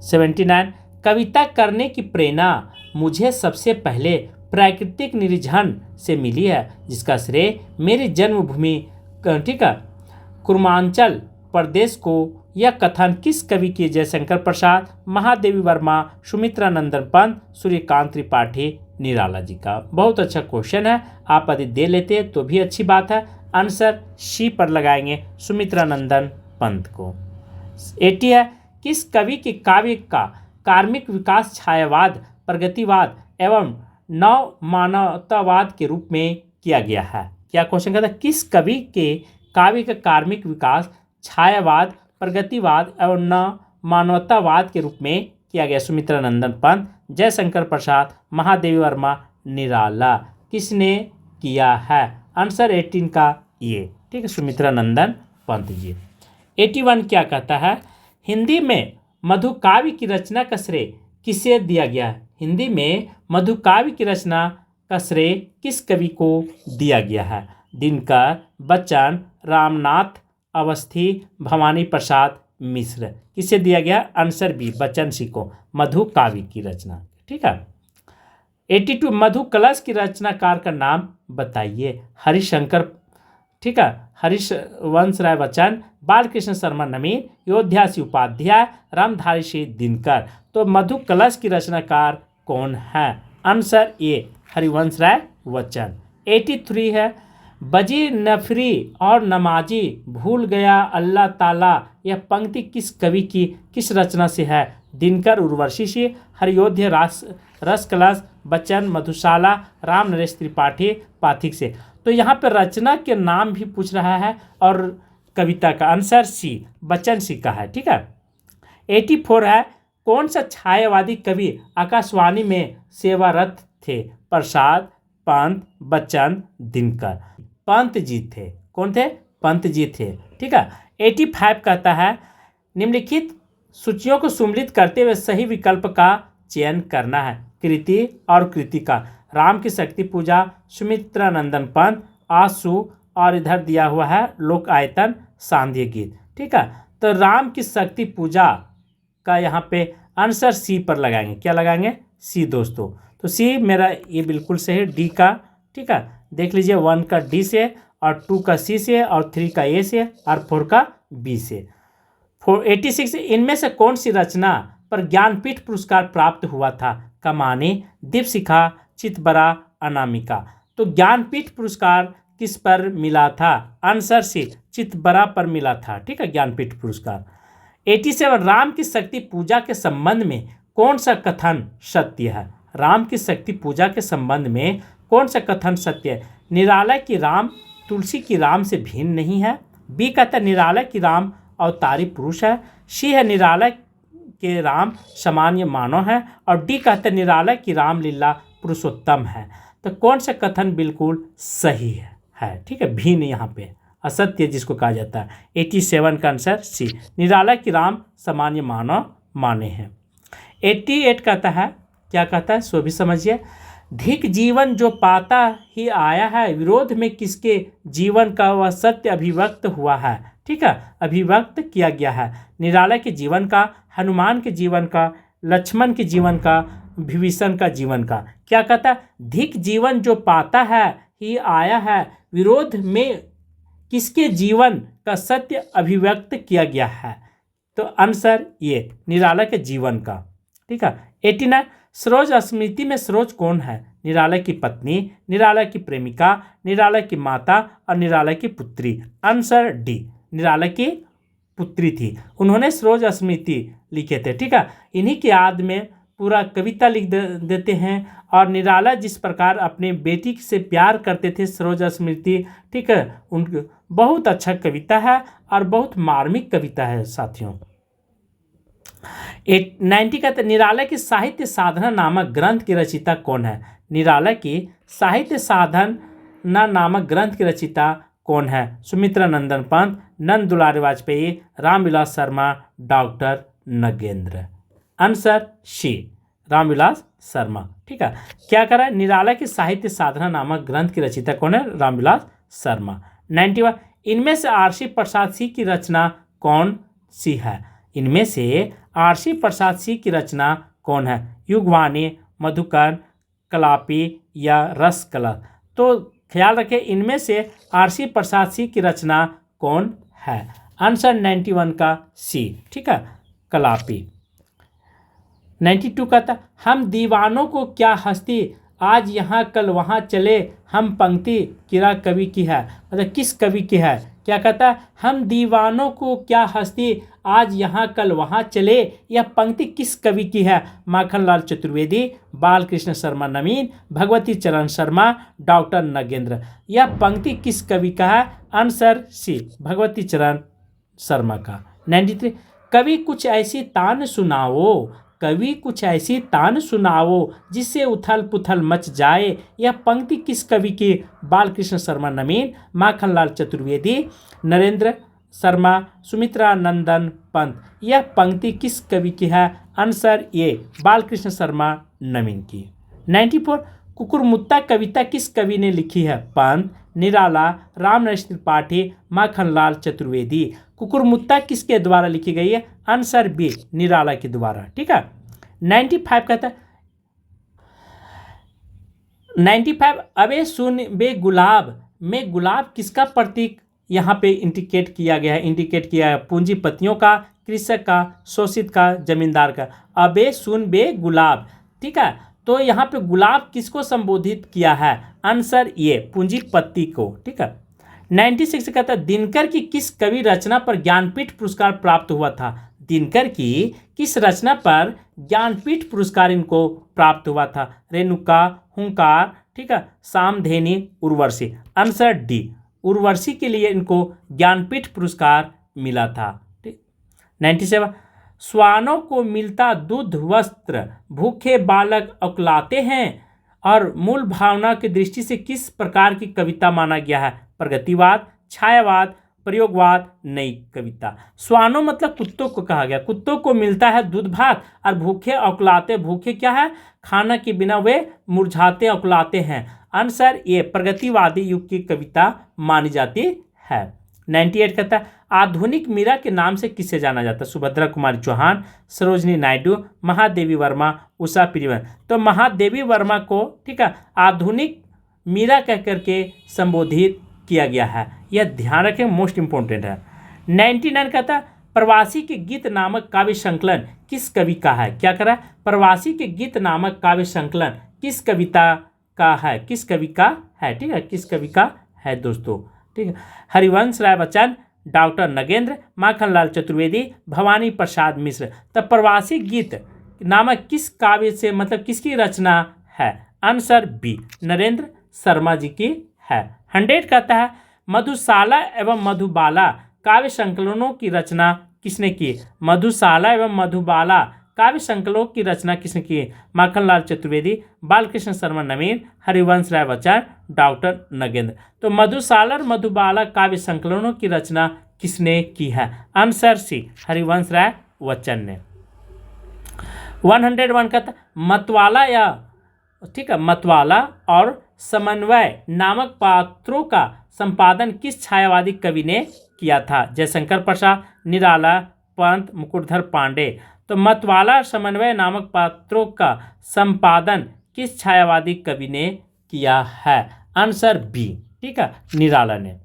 79, कविता करने की प्रेरणा मुझे सबसे पहले प्राकृतिक निरीक्षण से मिली है, जिसका श्रेय मेरी जन्मभूमि, ठीक है, कुर्मांचल प्रदेश को। यह कथन किस कवि की? जयशंकर प्रसाद, महादेवी वर्मा, सुमित्रा नंदन पंत, सूर्यकांत त्रिपाठी, निराला जी का। बहुत अच्छा क्वेश्चन है, आप यदि दे लेते तो भी अच्छी बात है। आंसर सी पर लगाएंगे, सुमित्रा नंदन पंत को। 80 है, किस कवि के काव्य का कार्मिक विकास छायावाद, प्रगतिवाद एवं नव मानवतावाद के रूप में किया गया है? क्या क्वेश्चन कहता है? किस कवि के काव्य का कार्मिक विकास छायावाद, प्रगतिवाद एवं नव मानवतावाद के रूप में किया गया? सुमित्रा नंदन पंत, जयशंकर प्रसाद, महादेवी वर्मा, निराला। किसने किया है? आंसर 18 का ये, ठीक है, सुमित्रा नंदन पंत जी। 81 क्या कहता है? हिंदी में मधुकाव्य की रचना का श्रेय किसे दिया गया है? हिंदी में मधुकाव्य की रचना का श्रेय किस कवि को दिया गया है? दिनकर, बच्चन, रामनाथ अवस्थी, भवानी प्रसाद मिश्र। किसे दिया गया? आंसर बी, बच्चन सिंह को, मधुकाव्य की रचना, ठीक है। 82, मधु कलश की रचनाकार का नाम बताइए? हरिशंकर, ठीक है, हरिवंश राय बच्चन, बालकृष्ण शर्मा नमीन, योध्या सिंह उपाध्याय, रामधारी सिंह दिनकर। तो मधु कलश की रचनाकार कौन है? Answer A, Harivansh Rai Bachchan. 83 है, बजी नफरी और नमाजी भूल गया अल्लाह ताला, यह पंक्ति किस कवि की किस रचना से है? दिनकर उर्वशी से, हरियोध्य रस कलश, बच्चन मधुशाला, राम नरेश त्रिपाठी पाथिक से। तो यहाँ पर रचना के नाम भी पूछ रहा है और कविता का। आंसर सी, बच्चन सिंह का है, ठीक है। 84 है, कौन सा छायावादी कवि आकाशवाणी में सेवारत थे? प्रसाद, पंत, बच्चन, दिनकर। पंत जी थे। कौन थे? पंत जी थे, ठीक है। 85 कहता है, निम्नलिखित सूचियों को सुमेलित करते हुए सही विकल्प का चयन करना है। कृति और कृतिका, राम की शक्ति पूजा, सुमित्रा नंदन पंत, आंसू, और इधर दिया हुआ है लोक आयतन, सांध्य गीत, ठीक है। तो राम की शक्ति पूजा का यहाँ पे आंसर सी पर लगाएंगे। क्या लगाएंगे? सी दोस्तों। तो सी मेरा ये बिल्कुल सही, डी का, ठीक है। देख लीजिए 1 का डी से और 2 का सी से और 3 का ए से और 4 का बी से। 86, इनमें से कौन सी रचना पर ज्ञानपीठ पुरस्कार प्राप्त हुआ था? कमानी, दीपशिखा, चितबरा, अनामिका। तो ज्ञानपीठ पुरस्कार किस पर मिला था? आंसर सी, चितबरा पर मिला था, ठीक है, ज्ञानपीठ पुरस्कार। 87, राम की शक्ति पूजा के संबंध में कौन सा कथन सत्य है? राम की शक्ति पूजा के संबंध में कौन सा कथन सत्य है? निराला की राम तुलसी की राम से भिन्न नहीं है। बी कहता है निराला की राम अवतारी पुरुष है। सी है निराला के राम सामान्य मानव है। और डी कहता है निराला की रामलीला पुरुषोत्तम है। तो कौन सा कथन बिल्कुल सही है, ठीक है, भिन्न यहाँ पे असत्य जिसको कहा जाता है। 87 का आंसर सी, निराला की राम सामान्य मानव माने हैं। 88 कहता है, क्या कहता है सो भी समझिए। धिक जीवन जो पाता ही आया है, विरोध में किसके जीवन का वह सत्य अभिव्यक्त हुआ है? ठीक है, अभिव्यक्त किया गया है। निराला के जीवन का, हनुमान के जीवन का, लक्ष्मण के जीवन का, विभीषण का जीवन का। क्या कहता है? धिक जीवन जो पाता है ही आया है, विरोध में किसके जीवन का सत्य अभिव्यक्त किया गया है? तो आंसर ये निराला के जीवन का, ठीक है। 89, सरोज स्मृति में सरोज कौन है? निराला की पत्नी, निराला की प्रेमिका, निराला की माता और निराला की पुत्री। आंसर डी, निराला की पुत्री थी। उन्होंने सरोज स्मृति लिखे थे, ठीक है। इन्हीं की याद में पूरा कविता लिख देते हैं। और निराला जिस प्रकार अपने बेटी से प्यार करते थे, सरोज स्मृति, ठीक है, उनकी बहुत अच्छा कविता है और बहुत मार्मिक कविता है साथियों। 90 का निराला की साहित्य साधना नामक ग्रंथ की रचयिता कौन है? निराला की साहित्य साधना नामक ग्रंथ की रचयिता कौन है? सुमित्रा नंदन Pant, Nand Dulare Vajpayee, Ramvilas Sharma, doctor Nagendra. Answer C, Ramvilas Sharma. ठीक है, क्या करा, निराला की साहित्य साधना नामक ग्रंथ की रचयिता कौन है, रामविलास शर्मा। 91, इनमें से आरसी प्रसाद सिंह की रचना कौन सी है, इनमें से आरसी प्रसाद सिंह की रचना कौन है, युगवाणी, मधुकर, कलापी या रस कला। तो ख्याल रखें, इनमें से आरसी प्रसाद सिंह की रचना कौन है, आंसर 91 का सी। ठीक है, कलापी। 92 कहता, हम दीवानों को क्या हस्ती, आज यहाँ कल वहाँ चले, हम पंक्ति किरा कवि की है, मतलब किस कवि की है। क्या कहता है, हम दीवानों को क्या हस्ती, आज यहाँ कल वहाँ चले, यह पंक्ति किस कवि की है, माखनलाल चतुर्वेदी, बालकृष्ण शर्मा नवीन, भगवती चरण शर्मा, डॉक्टर नगेंद्र। यह पंक्ति किस कवि का है, आंसर सी, भगवती चरण शर्मा का। 93, कवि कुछ ऐसी तान सुनाओ, कवि कुछ ऐसी तान सुनाओ जिससे उथल पुथल मच जाए, यह पंक्ति किस कवि की, बालकृष्ण शर्मा नवीन, माखनलाल चतुर्वेदी, नरेंद्र शर्मा, सुमित्रा नंदन पंत। यह पंक्ति किस कवि की है, आंसर ए, बालकृष्ण शर्मा नवीन की। 94, कुकुरमुत्ता कविता किस कवि ने लिखी है, पंत, निराला, रामनरेश त्रिपाठी, माखनलाल चतुर्वेदी। कुकुरमुत्ता किसके द्वारा लिखी गई है, आंसर बी, निराला के द्वारा। ठीक है, 95 कहता है, 95, अबे सुन बे गुलाब में गुलाब किसका प्रतीक यहाँ पे इंडिकेट किया गया है, इंडिकेट किया है, पूंजीपतियों का, कृषक का, शोषित का, जमींदार का। अबे सुन बे गुलाब। ठीक है, तो यहाँ पे गुलाब किसको संबोधित किया है, आंसर ये, पूंजीपति को। ठीक है, 96 कहता है, दिनकर की किस कवि रचना पर ज्ञानपीठ पुरस्कार प्राप्त हुआ था, दिनकर की किस रचना पर ज्ञानपीठ पुरस्कार इनको प्राप्त हुआ था, रेणुका, हुंकार, ठीक है, सामधेनी, उर्वशी। आंसर डी, उर्वशी के लिए इनको ज्ञानपीठ पुरस्कार मिला था। 97, श्वानों को मिलता दूध वस्त्र, भूखे बालक औकलाते हैं, और मूल भावना की दृष्टि से किस प्रकार की कविता माना गया है, प्रगतिवाद, छायावाद, प्रयोगवाद, नई कविता। श्वानों मतलब कुत्तों को कहा गया, कुत्तों को मिलता है दूध भात, और भूखे औकलाते, भूखे क्या है, खाना के बिना वे मुरझाते औकलाते हैं। आंसर ये, प्रगतिवादी युग की कविता मानी जाती है। 98 कहता है, आधुनिक मीरा के नाम से किसे जाना जाता है, सुभद्रा कुमारी चौहान, सरोजनी नायडू, महादेवी वर्मा, उषा प्रियवन। तो महादेवी वर्मा को, ठीक है, आधुनिक मीरा कह करके संबोधित किया गया है, यह ध्यान रखें, मोस्ट इंपोर्टेंट है। 99 कहता है, प्रवासी के गीत नामक काव्य संकलन किस कवि का है, क्या करा, प्रवासी के गीत नामक काव्य संकलन किस कविता का है, किस कवि का है। ठीक है, किस कवि का है दोस्तों। ठीक है, हरिवंश राय बच्चन, डॉक्टर नगेंद्र, माखनलाल चतुर्वेदी, भवानी प्रसाद मिश्र। तब प्रवासी गीत नामक किस काव्य से, मतलब किसकी रचना है, आंसर बी, नरेंद्र शर्मा जी की है। 100 कहता है, मधुशाला एवं मधुबाला काव्य संकलनों की रचना किसने की, मधुशाला एवं मधुबाला काव्य संकलनों की रचना किसने की, माखनलाल चतुर्वेदी, बालकृष्ण शर्मा नवीन, हरिवंश राय बच्चन, डॉक्टर नगेंद्र। तो मधुशाला और मधुबाला काव्य संकलनों की रचना किसने की है, आंसर सी, हरिवंश राय बच्चन ने। 101 कहता, मतवाला या, ठीक है, मतवाला और समन्वय नामक पात्रों का संपादन किस छायावादी कवि ने किया था, जयशंकर प्रसाद, निराला, पंत, मुकुटधर पांडे। तो मतवाला और समन्वय नामक पात्रों का संपादन किस छायावादी कवि ने किया है, आंसर बी, ठीक है, निराला ने।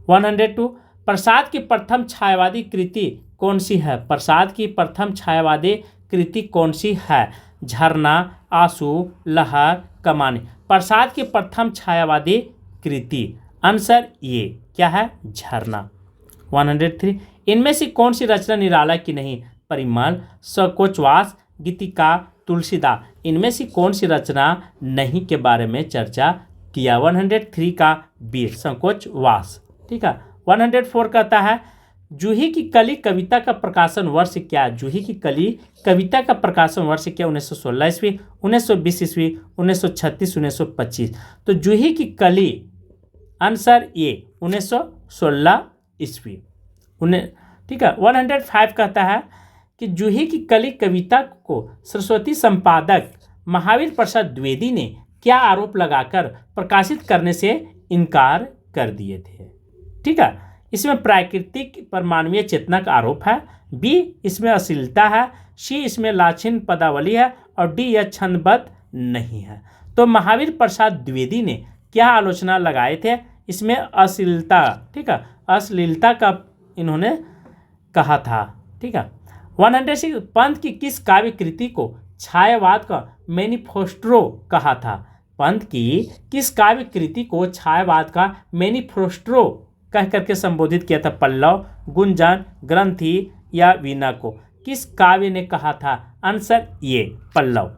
102, प्रसाद की प्रथम छायावादी कृति कौन सी है, प्रसाद की प्रथम छायावादी कृति कौन सी है, झरना, आंसू, लहर, कमानी। प्रसाद की प्रथम छायावादी कृति, आंसर ये क्या है, झरना। 103, इनमें से कौन सी रचना निराला की नहीं, परिमल, सकोचवास, गीतिका, तुलसीदास। इनमें से कौन सी रचना नहीं के बारे में चर्चा किया, 103 का बी, संकोचवास। ठीक है, 104 कहता है, जूही की कली कविता का प्रकाशन वर्ष क्या है, जूही की कली कविता का प्रकाशन वर्ष क्या, 1916 ईस्वी, 1920 ईस्वी, 1936, 1925। तो जूही की कली, आंसर ए, 1916 ईस्वी। ठीक है, 105 कहता है कि जूही की कली कविता को सरस्वती संपादक महावीर प्रसाद द्विवेदी ने क्या आरोप लगाकर प्रकाशित करने से इनकार कर दिए थे। ठीक है, इसमें प्राकृतिक पर मानवीय चेतना का आरोप है, बी इसमें अश्लीलता है, सी इसमें लाछिन पदावली है और डी यह छंदबद्ध नहीं है। तो महावीर प्रसाद द्विवेदी ने क्या आलोचना लगाए थे, इसमें अश्लीलता, ठीक है, अश्लीलता का इन्होंने कहा था। ठीक है, 106 पंत की किस काव्य कृति को छायावाद का मैनिफेस्टो कहा था। पंत की किस काव्य कृति को छायावाद का मैनिफेस्टो कह करके संबोधित किया था। पल्लव, गुंजन, ग्रंथि या वीणा को किस काव्य ने कहा था। आंसर ये पल्लव।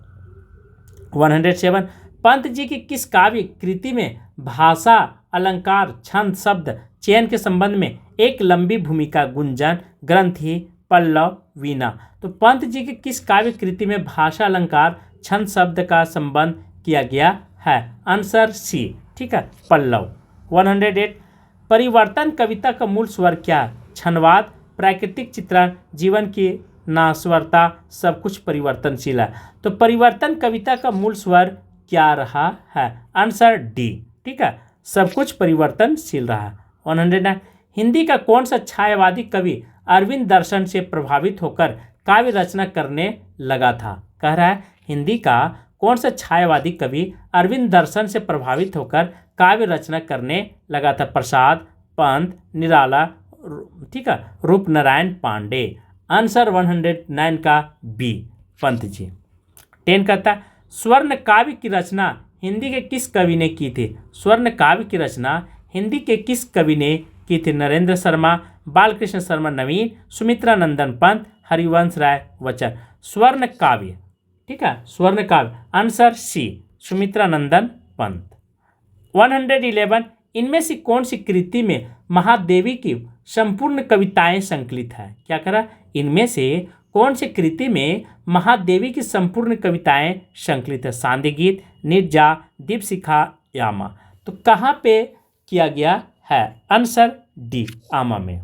107 पंत जी की किस काव्य कृति में भाषा, अलंकार, छंद, शब्द चयन के संबंध में एक लंबी भूमिका। गुंजन, ग्रंथि, पल्लव, वीणा। तो पंत जी की किस काव्य कृति में भाषा, अलंकार, छंद, शब्द का संबंध किया गया है। आंसर सी, ठीक है, पल्लव। 108 परिवर्तन कविता का मूल स्वर क्या है। क्षणवाद, प्राकृतिक चित्रण, जीवन की नाश्वरता, सब कुछ परिवर्तनशील है। तो परिवर्तन कविता का मूल स्वर क्या रहा है। आंसर डी, ठीक है, सब कुछ परिवर्तनशील रहा। 109 हिंदी का कौन सा छायावादी कवि अरविंद दर्शन से प्रभावित होकर काव्य रचना करने लगा था। कह रहा है हिंदी का कौन सा छायावादी कवि अरविंद दर्शन से प्रभावित होकर काव्य रचना करने लगा था। प्रसाद, पंत, निराला, ठीक है, रूपनारायण पांडे। आंसर 109 का बी, पंत जी। 10 कहता है स्वर्ण काव्य की रचना हिंदी के किस कवि ने की थी। स्वर्ण काव्य की रचना हिंदी के किस कवि ने की थी। नरेंद्र शर्मा, बालकृष्ण शर्मा नवीन, सुमित्रा नंदन पंत, हरिवंश राय बच्चन। स्वर्ण काव्य, ठीक है, स्वर्ण काव्य। आंसर सी, सुमित्रा नंदन पंत। 111 इनमें से कौन सी कृति में महादेवी की संपूर्ण कविताएं संकलित है। क्या करा, इनमें से कौन सी कृति में महादेवी की संपूर्ण कविताएं संकलित है। सांध्य गीत, निर्जा, दीपशिखा, यामा। तो कहाँ पे किया गया है। आंसर डी, आमा में।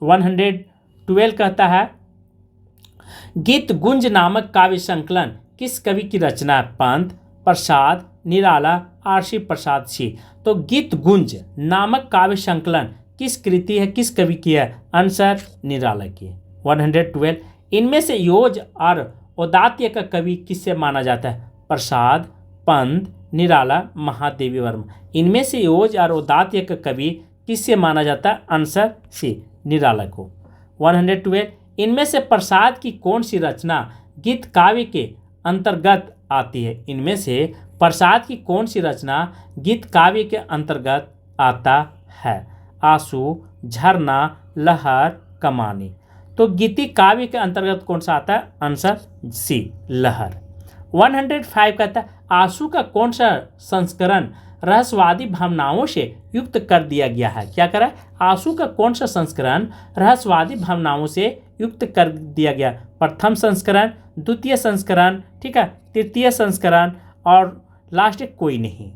112 कहता है गीत गुंज नामक काव्य संकलन किस कवि की रचना है। पंत, प्रसाद, निराला, आरसी प्रसाद सी। तो गीत गुंज नामक काव्य संकलन किस कृति है, किस कवि की है। आंसर निराला की। 112 इनमें से योज और औदात्य का कवि किससे माना जाता है। प्रसाद, पंत, निराला, महादेवी वर्मा। इनमें से योज और औदात्य का कवि किससे माना जाता है। आंसर सी, निराला को। 112 इनमें से प्रसाद की कौन सी रचना गीत काव्य के अंतर्गत आती है। इनमें से प्रसाद की कौन सी रचना गीत काव्य के अंतर्गत आता है। आंसू, झरना, लहर, कमानी। तो गीति काव्य के अंतर्गत कौन सा आता है। आंसर सी, लहर। 105 कहता है आंसू का कौन सा संस्करण रहस्यवादी भावनाओं से युक्त कर दिया गया है। क्या करा, आंसू का कौन सा संस्करण रहस्यवादी भावनाओं से युक्त कर दिया गया। प्रथम संस्करण, द्वितीय संस्करण, ठीक है, तृतीय संस्करण और लास्ट कोई नहीं।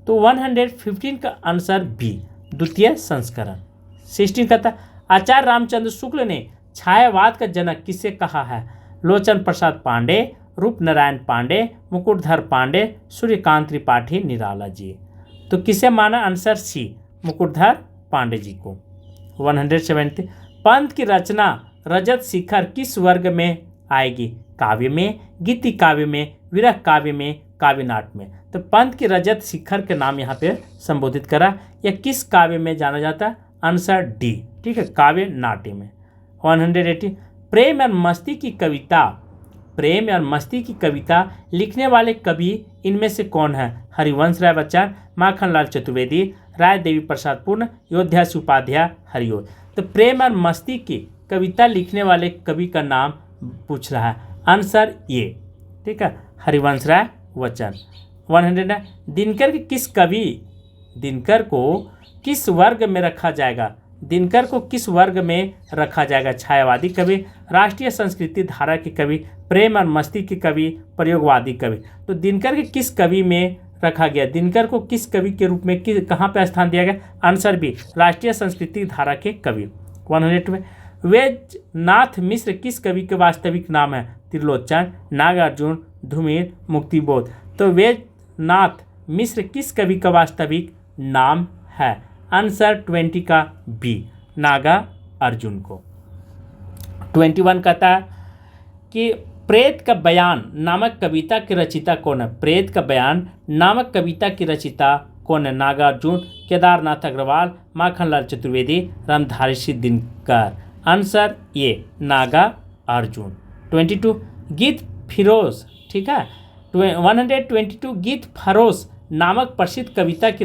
तो 115 का आंसर बी, द्वितीय संस्करण। 16 कहता है आचार्य रामचंद्र शुक्ल ने छायावाद का जनक किसे कहा है। लोचन प्रसाद पांडे, रूपनारायण पांडे, मुकुटधर पांडे, सूर्यकांत त्रिपाठी, निराला जी। तो किसे माना। आंसर सी, मुकुटधर पांडे जी को। 170 पंत की रचना रजत शिखर किस वर्ग में आएगी। काव्य में, गीति काव्य में, विरह काव्य में, काव्य नाट में। तो पंत की रजत शिखर के नाम यहाँ पे संबोधित करा। यह किस काव्य में जाना जाता है। आंसर डी, ठीक है, काव्य नाट्य में। 180 प्रेम और मस्ती की कविता, प्रेम और मस्ती की कविता लिखने वाले कवि इनमें से कौन है। हरिवंश राय बच्चन, माखनलाल चतुर्वेदी, राय देवी प्रसाद पूर्ण, योध्यास उपाध्याय, हरिओं। तो प्रेम और मस्ती की कविता लिखने वाले कवि का नाम पूछ रहा है। आंसर ये, ठीक है, हरिवंश राय बच्चन। 109 दिनकर के किस कवि, दिनकर को किस वर्ग में रखा जाएगा। दिनकर को किस वर्ग में रखा जाएगा। छायावादी कवि, राष्ट्रीय संस्कृति धारा के कवि, प्रेम और मस्ती के कवि, प्रयोगवादी कवि। तो दिनकर के किस कवि में रखा गया। दिनकर को किस कवि के रूप में कहाँ पर स्थान दिया गया। आंसर बी, राष्ट्रीय संस्कृति धारा के कवि। 108 वैद्यनाथ मिश्र किस कवि के वास्तविक नाम है? त्रिलोचन, नागार्जुन, धूमिल, मुक्तिबोध। तो वैद्यनाथ मिश्र किस कवि का वास्तविक नाम है? आंसर 20 का बी, नागार्जुन को। 21 कहता है कि प्रेत का बयान नामक कविता की रचयिता कौन है? प्रेत का बयान नामक कविता की रचयिता कौन है? नागार्जुन, केदारनाथ अग्रवाल, माखनलाल चतुर्वेदी, रामधारी सिंह दिनकर। आंसर ये, नागार्जुन। 22 गीत फिरोज, ठीक है। 122 गीत फरोश नामक प्रसिद्ध कविता के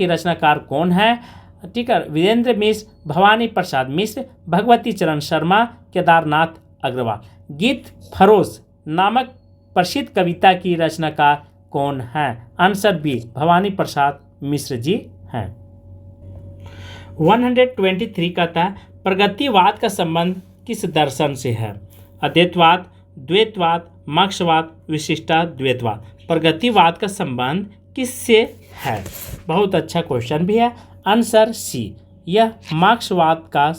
रचनाकार कौन है? ठीक है, वीरेंद्र मिश्र, भवानी प्रसाद मिश्र, भगवती चरण शर्मा, केदारनाथ अग्रवाल। गीत फरोश नामक प्रसिद्ध कविता की रचनाकार कौन है? आंसर बी, भवानी प्रसाद मिश्र जी हैं। 123 कहता है प्रगतिवाद का संबंध किस दर्शन से है? अद्वैतवाद, द्वैतवाद, मार्क्सवाद, विशिष्टाद्वैतवाद। प्रगतिवाद का संबंध किससे है? बहुत अच्छा क्वेश्चन भी है। आंसर सी, यह मार्क्सवाद का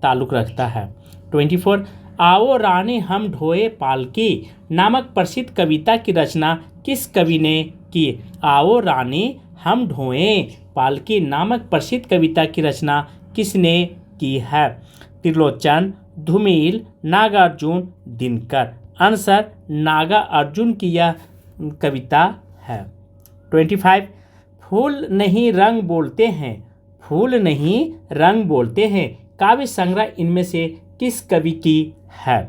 ताल्लुक रखता है। 24 आओ रानी हम ढोए पालकी नामक प्रसिद्ध कविता की रचना किस कवि ने की? आओ रानी हम ढोए पालकी नामक प्रसिद्ध कविता की रचना किसने की है? त्रिलोचन, धूमिल, नागार्जुन, दिनकर। आंसर नागार्जुन की यह कविता है। 25 फूल नहीं रंग बोलते हैं, फूल नहीं रंग बोलते हैं काव्य संग्रह इनमें से किस कवि की है?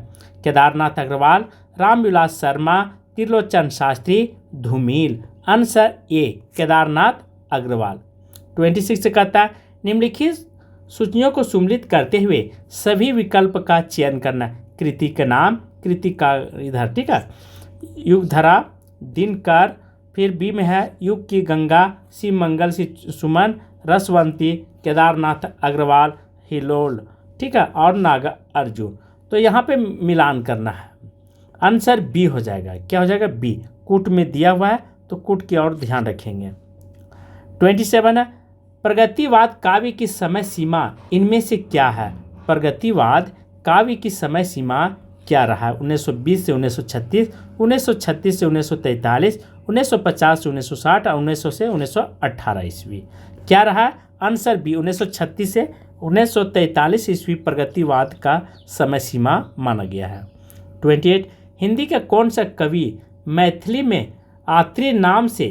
केदारनाथ अग्रवाल, रामविलास शर्मा, त्रिलोचन शास्त्री, धूमिल। Answer A, Kedarnath Agarwal. 26 कहता है निम्नलिखित सूचियों को सुमेलित करते हुए सभी विकल्प का चयन करना। कृति का नाम, कृति का इधर, ठीक है, युगधरा, दिनकर, फिर बी में है युग की गंगा, सी मंगल, सी सुमन, रसवंती, केदारनाथ अग्रवाल, हिलोल, ठीक है, और नागार्जुन। तो यहाँ पे मिलान करना है। आंसर बी हो जाएगा। क्या हो जाएगा? बी। कूट में दिया हुआ है तो कूट की ओर ध्यान रखेंगे। 27 है प्रगतिवाद काव्य की समय सीमा इनमें से क्या है? प्रगतिवाद काव्य की समय सीमा क्या रहा है? 1920 से 1936, 1936 से 1943, 1950 से 1960 और 1900 से 1918 ईस्वी। क्या रहा? आंसर बी, 1936 से 1943 ईस्वी प्रगतिवाद का समय सीमा माना गया है। 28 हिंदी का कौन सा कवि मैथिली में आत्रेय नाम से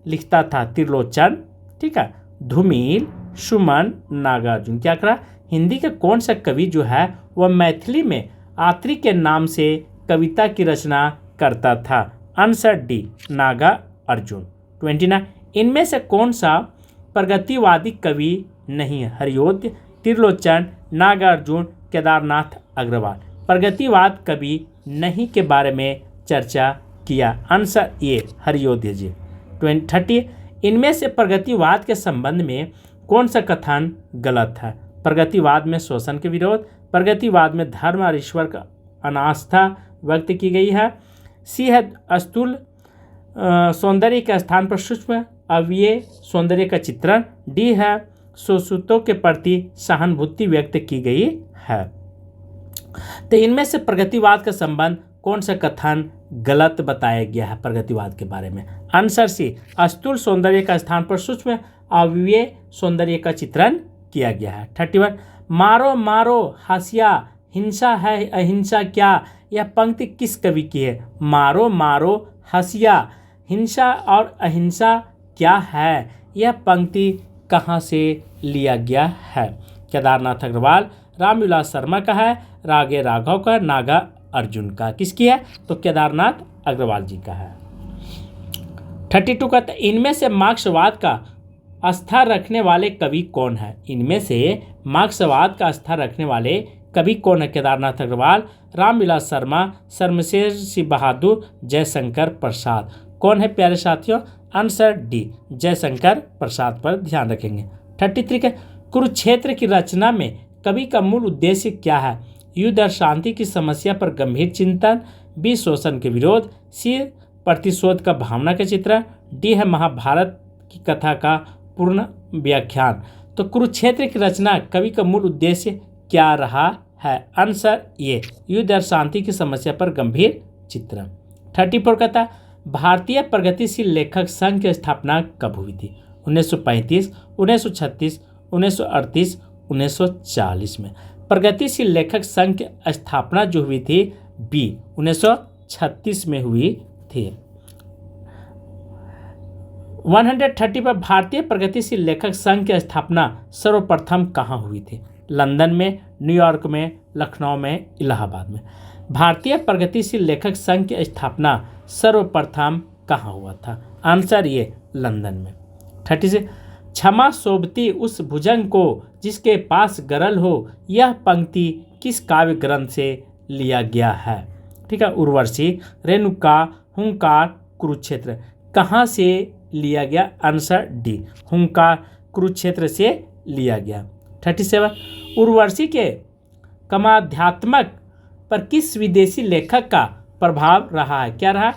लिखता था? त्रिलोचन, ठीक है, धूमिल, सुमन, नागार्जुन। क्या करा? हिंदी का कौन सा कवि जो है वह मैथिली में आत्रेय के नाम से कविता की रचना करता था? Answer D, Nagarjuna. 29 इनमें से कौन सा प्रगतिवादी कवि नहीं है? हरियोद्य, त्रिलोचन, नागार्जुन, केदारनाथ अग्रवाल। प्रगतिवाद कवि नहीं के बारे में चर्चा किया। आंसर ए, हरियोद्य जी। 30 इनमें से प्रगतिवाद के संबंध में कौन सा कथन गलत है? प्रगतिवाद में शोषण के विरोध, प्रगतिवाद में धर्म और ईश्वर का अनास्था व्यक्त की गई है। सी है स्थूल सौंदर्य के स्थान पर सूक्ष्म अव्यय सौंदर्य का चित्रण। डी है शोषितों के प्रति सहानुभूति व्यक्त की गई है। तो इनमें से प्रगतिवाद का संबंध कौन सा कथन गलत बताया गया है प्रगतिवाद के बारे में? आंसर सी, स्थूल सौंदर्य का स्थान पर सूक्ष्म अव्यय सौंदर्य का चित्रण किया गया है। 31 मारो मारो हसिया हिंसा है अहिंसा क्या, यह पंक्ति किस कवि की है? मारो मारो हसिया हिंसा और अहिंसा क्या है, यह पंक्ति कहाँ से लिया गया है? केदारनाथ अग्रवाल, रामविलास शर्मा का है, रागे राघव का, नागार्जुन का। किसकी है? तो केदारनाथ अग्रवाल जी का है। 32 का इनमें से मार्क्सवाद का आस्था रखने वाले कवि कौन है? इनमें से मार्क्सवाद का आस्था रखने वाले कवि कौन है? केदारनाथ अग्रवाल, रामविलास शर्मा, शर्मशेर सिंह बहादुर, जयशंकर प्रसाद। कौन है प्यारे साथियों? आंसर डी, जयशंकर प्रसाद पर ध्यान रखेंगे। 33 के कुरुक्षेत्र की रचना में कवि का मूल उद्देश्य क्या है? युद्ध और शांति की समस्या पर गंभीर चिंतन, बी शोषण के विरोध, सी प्रतिशोध का भावना का चित्रण, डी है महाभारत की कथा का पूर्ण व्याख्यान। तो कुरुक्षेत्र की रचना कवि का मूल उद्देश्य क्या रहा है? आंसर ए, युद्ध और शांति की समस्या पर गंभीर चित्रण। 34 कहता है भारतीय प्रगतिशील लेखक संघ की स्थापना कब हुई थी? 1935, 1936, 1938, 1940 में। प्रगतिशील लेखक संघ की स्थापना जो हुई थी बी 1936 में हुई थी। 130 पर भारतीय प्रगतिशील लेखक संघ की स्थापना सर्वप्रथम कहाँ हुई थी? लंदन में, न्यूयॉर्क में, लखनऊ में, इलाहाबाद में। भारतीय प्रगतिशील लेखक संघ की स्थापना सर्वप्रथम कहाँ हुआ था? आंसर ये लंदन में। 36 क्षमा सोबती उस भुजंग को जिसके पास गरल हो, यह पंक्ति किस काव्य ग्रंथ से लिया गया है? ठीक है, उर्वशी, रेणुका, हुंकार, कुरुक्षेत्र। कहाँ से लिया गया? आंसर डी, हुंकार, कुरुक्षेत्र से लिया गया। 37 उर्वशी के कामाध्यात्मक पर किस विदेशी लेखक का प्रभाव रहा है? क्या रहा?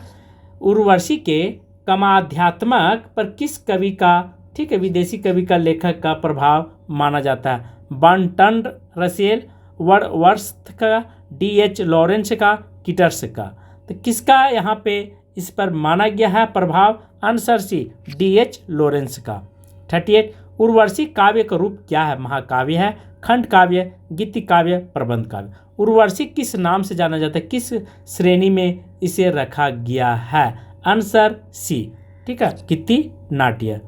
उर्वशी के कामाध्यात्मक पर किस कवि का, ठीक है, विदेशी कवि का, लेखक का प्रभाव माना जाता है? बर्ट्रैंड रसेल, वर्ड्सवर्थ का, D.H. लॉरेंस का, किटर्स का। तो किसका यहाँ पे इस पर माना गया है प्रभाव? Answer C, D.H. लॉरेंस का। 38 उर्वशी काव्य का रूप क्या है? महाकाव्य है, खंड काव्य, गीति काव्य, प्रबंध काव्य। उर्वशी किस नाम से जाना जाता है? किस श्रेणी में इसे रखा गया है? आंसर सी, ठीक है, गीति नाट्य।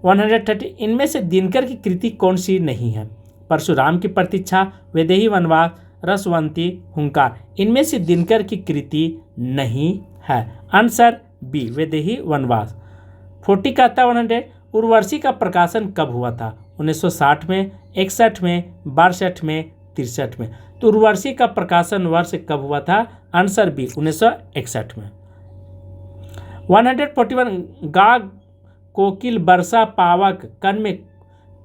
130 इनमें से दिनकर की कृति कौन सी नहीं है? परशुराम की प्रतीक्षा, वैदेही वनवास, रसवंती, हुंकार। इनमें से दिनकर की कृति नहीं है। आंसर बी, वैदेही वनवास। 40 कहता है 100 उर्वशी का प्रकाशन कब हुआ था? 1960 में, 61 में, 62 में, 63 में। तो उर्वशी का प्रकाशन वर्ष कब हुआ था? आंसर बी, 1961 में। 141 गा कोकिल बरसा पावक कन में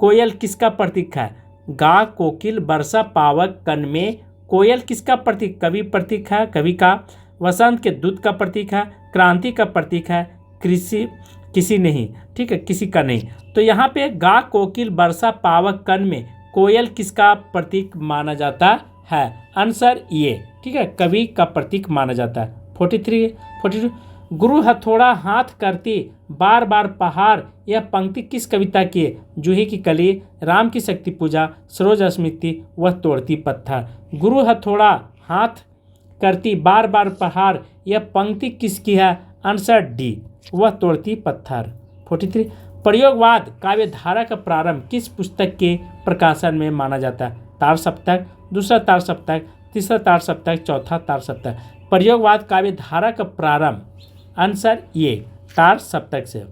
कोयल किसका प्रतीक है? गा कोकिल बरसा पावक कन में कोयल किसका प्रतीक? कवि प्रतीक है, कवि का। वसंत के दूत का प्रतीक है, क्रांति का प्रतीक है, किसी नहीं, ठीक है, किसी का नहीं। तो यहाँ पे गा कोकिल बरसा पावक कन में कोयल किसका प्रतीक माना जाता है? आंसर ये, ठीक है, कवि का प्रतीक माना जाता है। 42 गुरु हथौड़ा हाथ करती बार बार पहाड़, यह पंक्ति किस कविता की है? जूही की कली, राम की शक्ति पूजा, सरोज स्मृति, वह तोड़ती पत्थर। गुरु हथौड़ा हाथ करती बार बार पहाड़, यह पंक्ति किसकी है? आंसर डी, वह तोड़ती पत्थर। 43 प्रयोगवाद काव्य धारा का प्रारंभ किस पुस्तक के प्रकाशन में माना जाता है? तार सप्तक, दूसरा तार सप्तक, तीसरा तार सप्तक, चौथा तार सप्तक। प्रयोगवाद काव्य धारा का प्रारंभ, आंसर ये, तार सप्तक से।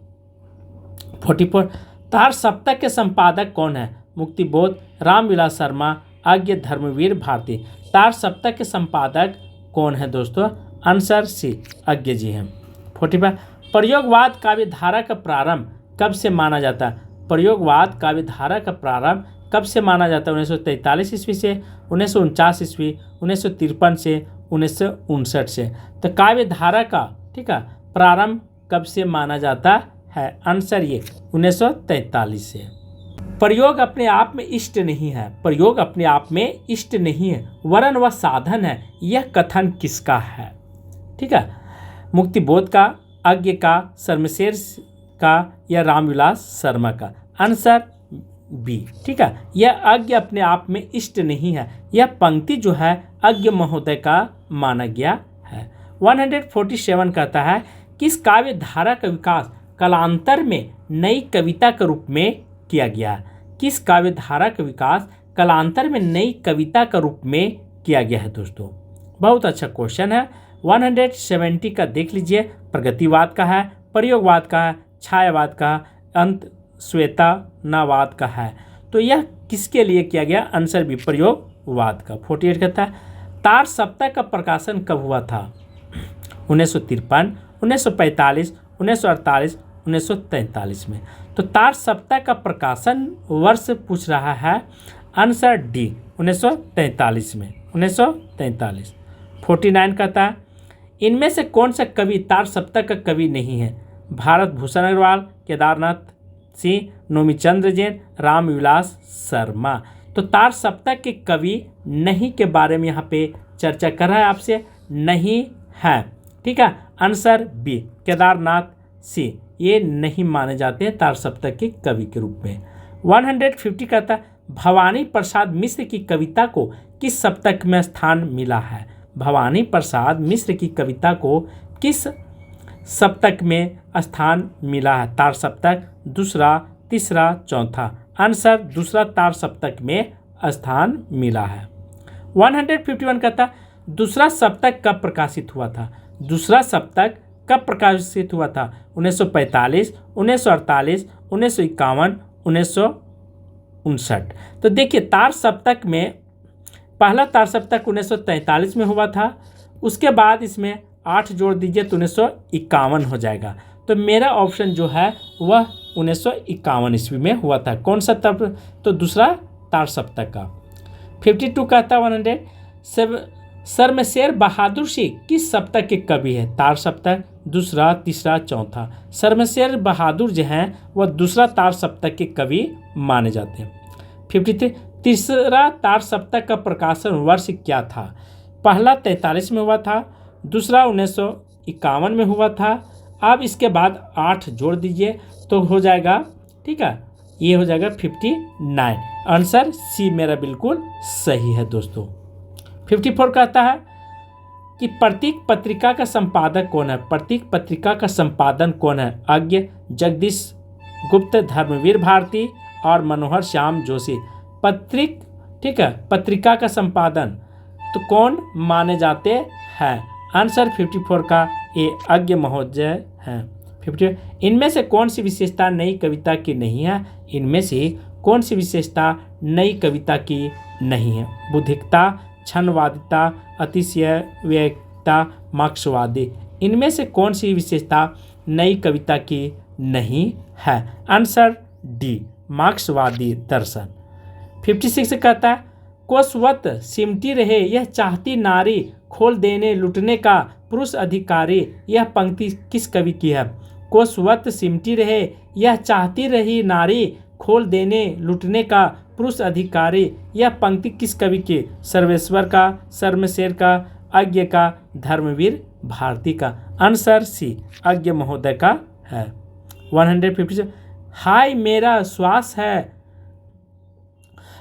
44 तार सप्तक के संपादक कौन है? मुक्तिबोध, रामविलास शर्मा, आज्ञ धर्मवीर भारती। तार सप्तक के संपादक कौन है दोस्तों? आंसर सी, आज्ञ जी हैं। 45 प्रयोगवाद काव्य धारा का प्रारंभ कब से माना जाता है? प्रयोगवाद काव्य धारा का प्रारंभ कब से माना जाता है? 1943 ईस्वी से, 1949 ईस्वी, 1953 से, 1959 से। तो काव्य धारा का, ठीक है, प्रारंभ कब से माना जाता है? आंसर ये 1943 से। प्रयोग अपने आप में इष्ट नहीं है, प्रयोग अपने आप में इष्ट नहीं है, वरन वह साधन है, यह कथन किसका है? ठीक है, मुक्तिबोध का, आज्ञ का, शर्मशेर का या रामविलास शर्मा का? आंसर बी, ठीक है, यह आज्ञ अपने आप में इष्ट नहीं है, यह पंक्ति जो है आज्ञ महोदय का माना गया है। 147 कहता है किस काव्य धारा का विकास कालांतर में नई कविता के रूप में किया गया है? किस काव्य धारा का विकास कालांतर में नई कविता के रूप में किया गया है दोस्तों? बहुत अच्छा क्वेश्चन है। 170 का देख लीजिए, प्रगतिवाद का है, प्रयोगवाद का है, छायावाद का, अंत श्वेतानावाद का है। तो यह किसके लिए किया गया? आंसर भी प्रयोगवाद का। 48 कहता है तार सप्तक का प्रकाशन कब हुआ था? 1953, 1945, 1948, 1943 में। तो तार सप्तक का प्रकाशन वर्ष पूछ रहा है, आंसर डी 1943 में, 1943। 49 कहता है इनमें से कौन सा कवि तार सप्तक का कवि नहीं है? भारत भूषण अग्रवाल, केदारनाथ सी नोमीचंद्र जैन, रामविलास शर्मा। तो तार सप्तक के कवि नहीं के बारे में यहाँ पे चर्चा कर रहा है आपसे, नहीं है। ठीक है, आंसर बी केदारनाथ सी, ये नहीं माने जाते हैं तार सप्तक के कवि के रूप में। 150 कहता है भवानी प्रसाद मिश्र की कविता को किस सप्तक में स्थान मिला है। भवानी प्रसाद मिश्र की कविता को किस सप्तक में स्थान मिला है। तार सप्तक, दूसरा, तीसरा, चौथा। आंसर दूसरा तार सप्तक में स्थान मिला है। 151 कहता दूसरा सप्तक कब प्रकाशित हुआ था। दूसरा सप्तक कब प्रकाशित हुआ था। 1945, 1948, 1951, 1959। तो देखिए तार सप्तक में पहला तार सप्तक 1943 में हुआ था, उसके बाद इसमें 8 जोड़ दीजिए तो 1951 हो जाएगा। तो मेरा ऑप्शन जो है वह 1951 ईस्वी में हुआ था। कौन सा तब, तो दूसरा तार सप्तक का। 52 कहता 100 शर्मशेर बहादुर सिंह किस सप्तक के कवि है। तार सप्तक, दूसरा, तीसरा, चौथा। शर्मशेर बहादुर जो हैं वह दूसरा तार सप्तक के कवि माने जाते हैं। 53 तीसरा तार सप्तक का प्रकाशन वर्ष क्या था। पहला 43 में हुआ था, दूसरा 1951 में हुआ था। अब इसके बाद 8 जोड़ दीजिए तो हो जाएगा, ठीक है, ये हो जाएगा 59। आंसर सी मेरा बिल्कुल सही है दोस्तों। 54 कहता है कि प्रतीक पत्रिका का संपादक कौन है। प्रतीक पत्रिका का संपादन कौन है। अज्ञ, जगदीश गुप्त, धर्मवीर भारती और मनोहर श्याम जोशी। पत्रिक, ठीक है, पत्रिका का संपादन तो कौन माने जाते हैं। आंसर 54 का ये अज्ञ महोदय है। 50 इनमें से कौन सी विशेषता नई कविता की नहीं है। इनमें से कौन सी विशेषता नई कविता की नहीं है। बुद्धिकता, क्षणवादिता, अतिशयवेकता, मार्क्सवादी। इनमें से कौन सी विशेषता नई कविता की नहीं है। आंसर डी मार्क्सवादी दर्शन। 56 कहता है कोसवत सिमटी रहे यह चाहती नारी, खोल देने लुटने का पुरुष अधिकारी। यह पंक्ति किस कवि की है। कोसवत सिमटी रहे यह चाहती रही नारी, खोल देने लुटने का पुरुष अधिकारी। यह पंक्ति किस कवि की। सर्वेश्वर का, शर्मशेर का, अज्ञ का, धर्मवीर भारती का। आंसर सी अज्ञ महोदय का है। 156 हाय मेरा श्वास है,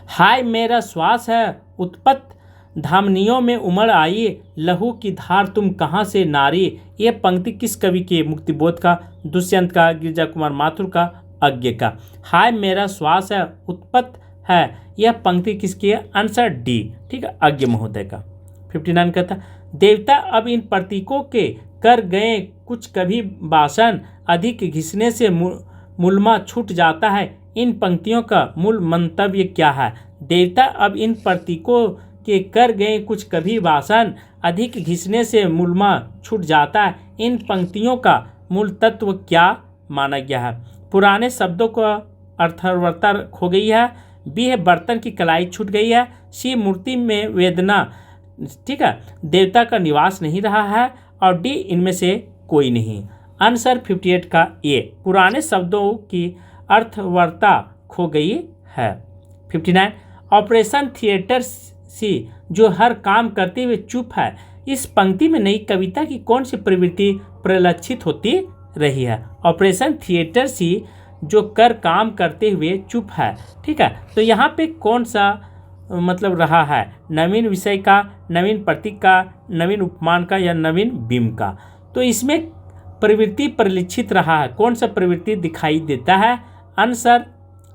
हाय मेरा श्वास है, उत्पत धामनियों में उमड़ आई, लहू की धार तुम कहाँ से नारी। यह पंक्ति किस कवि की। मुक्तिबोध का, दुष्यंत का, गिरिजा कुमार माथुर का, अज्ञ का। हाय मेरा श्वास है, उत्पत है, यह पंक्ति किसकी है। आंसर डी, ठीक है, अज्ञ महोदय का। 59 कहता देवता अब इन प्रतीकों के कर गए कुछ कभी भाषण, अधिक घिसने से मुलमा छूट जाता है। इन पंक्तियों का मूल मंतव्य क्या है। देवता अब इन प्रतीकों के कर गए कुछ कभी भाषण, अधिक घिसने से मुलमा छूट जाता है। इन पंक्तियों का मूल तत्व क्या माना गया है। पुराने शब्दों का अर्थवत्ता खो गई है। बी है बर्तन की कलाई छूट गई है। सी मूर्ति में वेदना, ठीक है, देवता का निवास नहीं रहा है। और डी इनमें से कोई नहीं। आंसर 58 का ए पुराने शब्दों की अर्थवत्ता खो गई है। 59 ऑपरेशन थिएटर सी जो हर काम करते हुए चुप है। इस पंक्ति में नई कविता की कौन सी प्रवृत्ति परिलक्षित होती रही है। ऑपरेशन थिएटर सी जो कर काम करते हुए चुप है, ठीक है, तो यहाँ पे कौन सा मतलब रहा है। नवीन विषय का, नवीन प्रतीक का, नवीन उपमान का या नवीन बिंब का। तो इसमें प्रवृत्ति परिलक्षित रहा है। कौन सा प्रवृत्ति दिखाई देता है। आंसर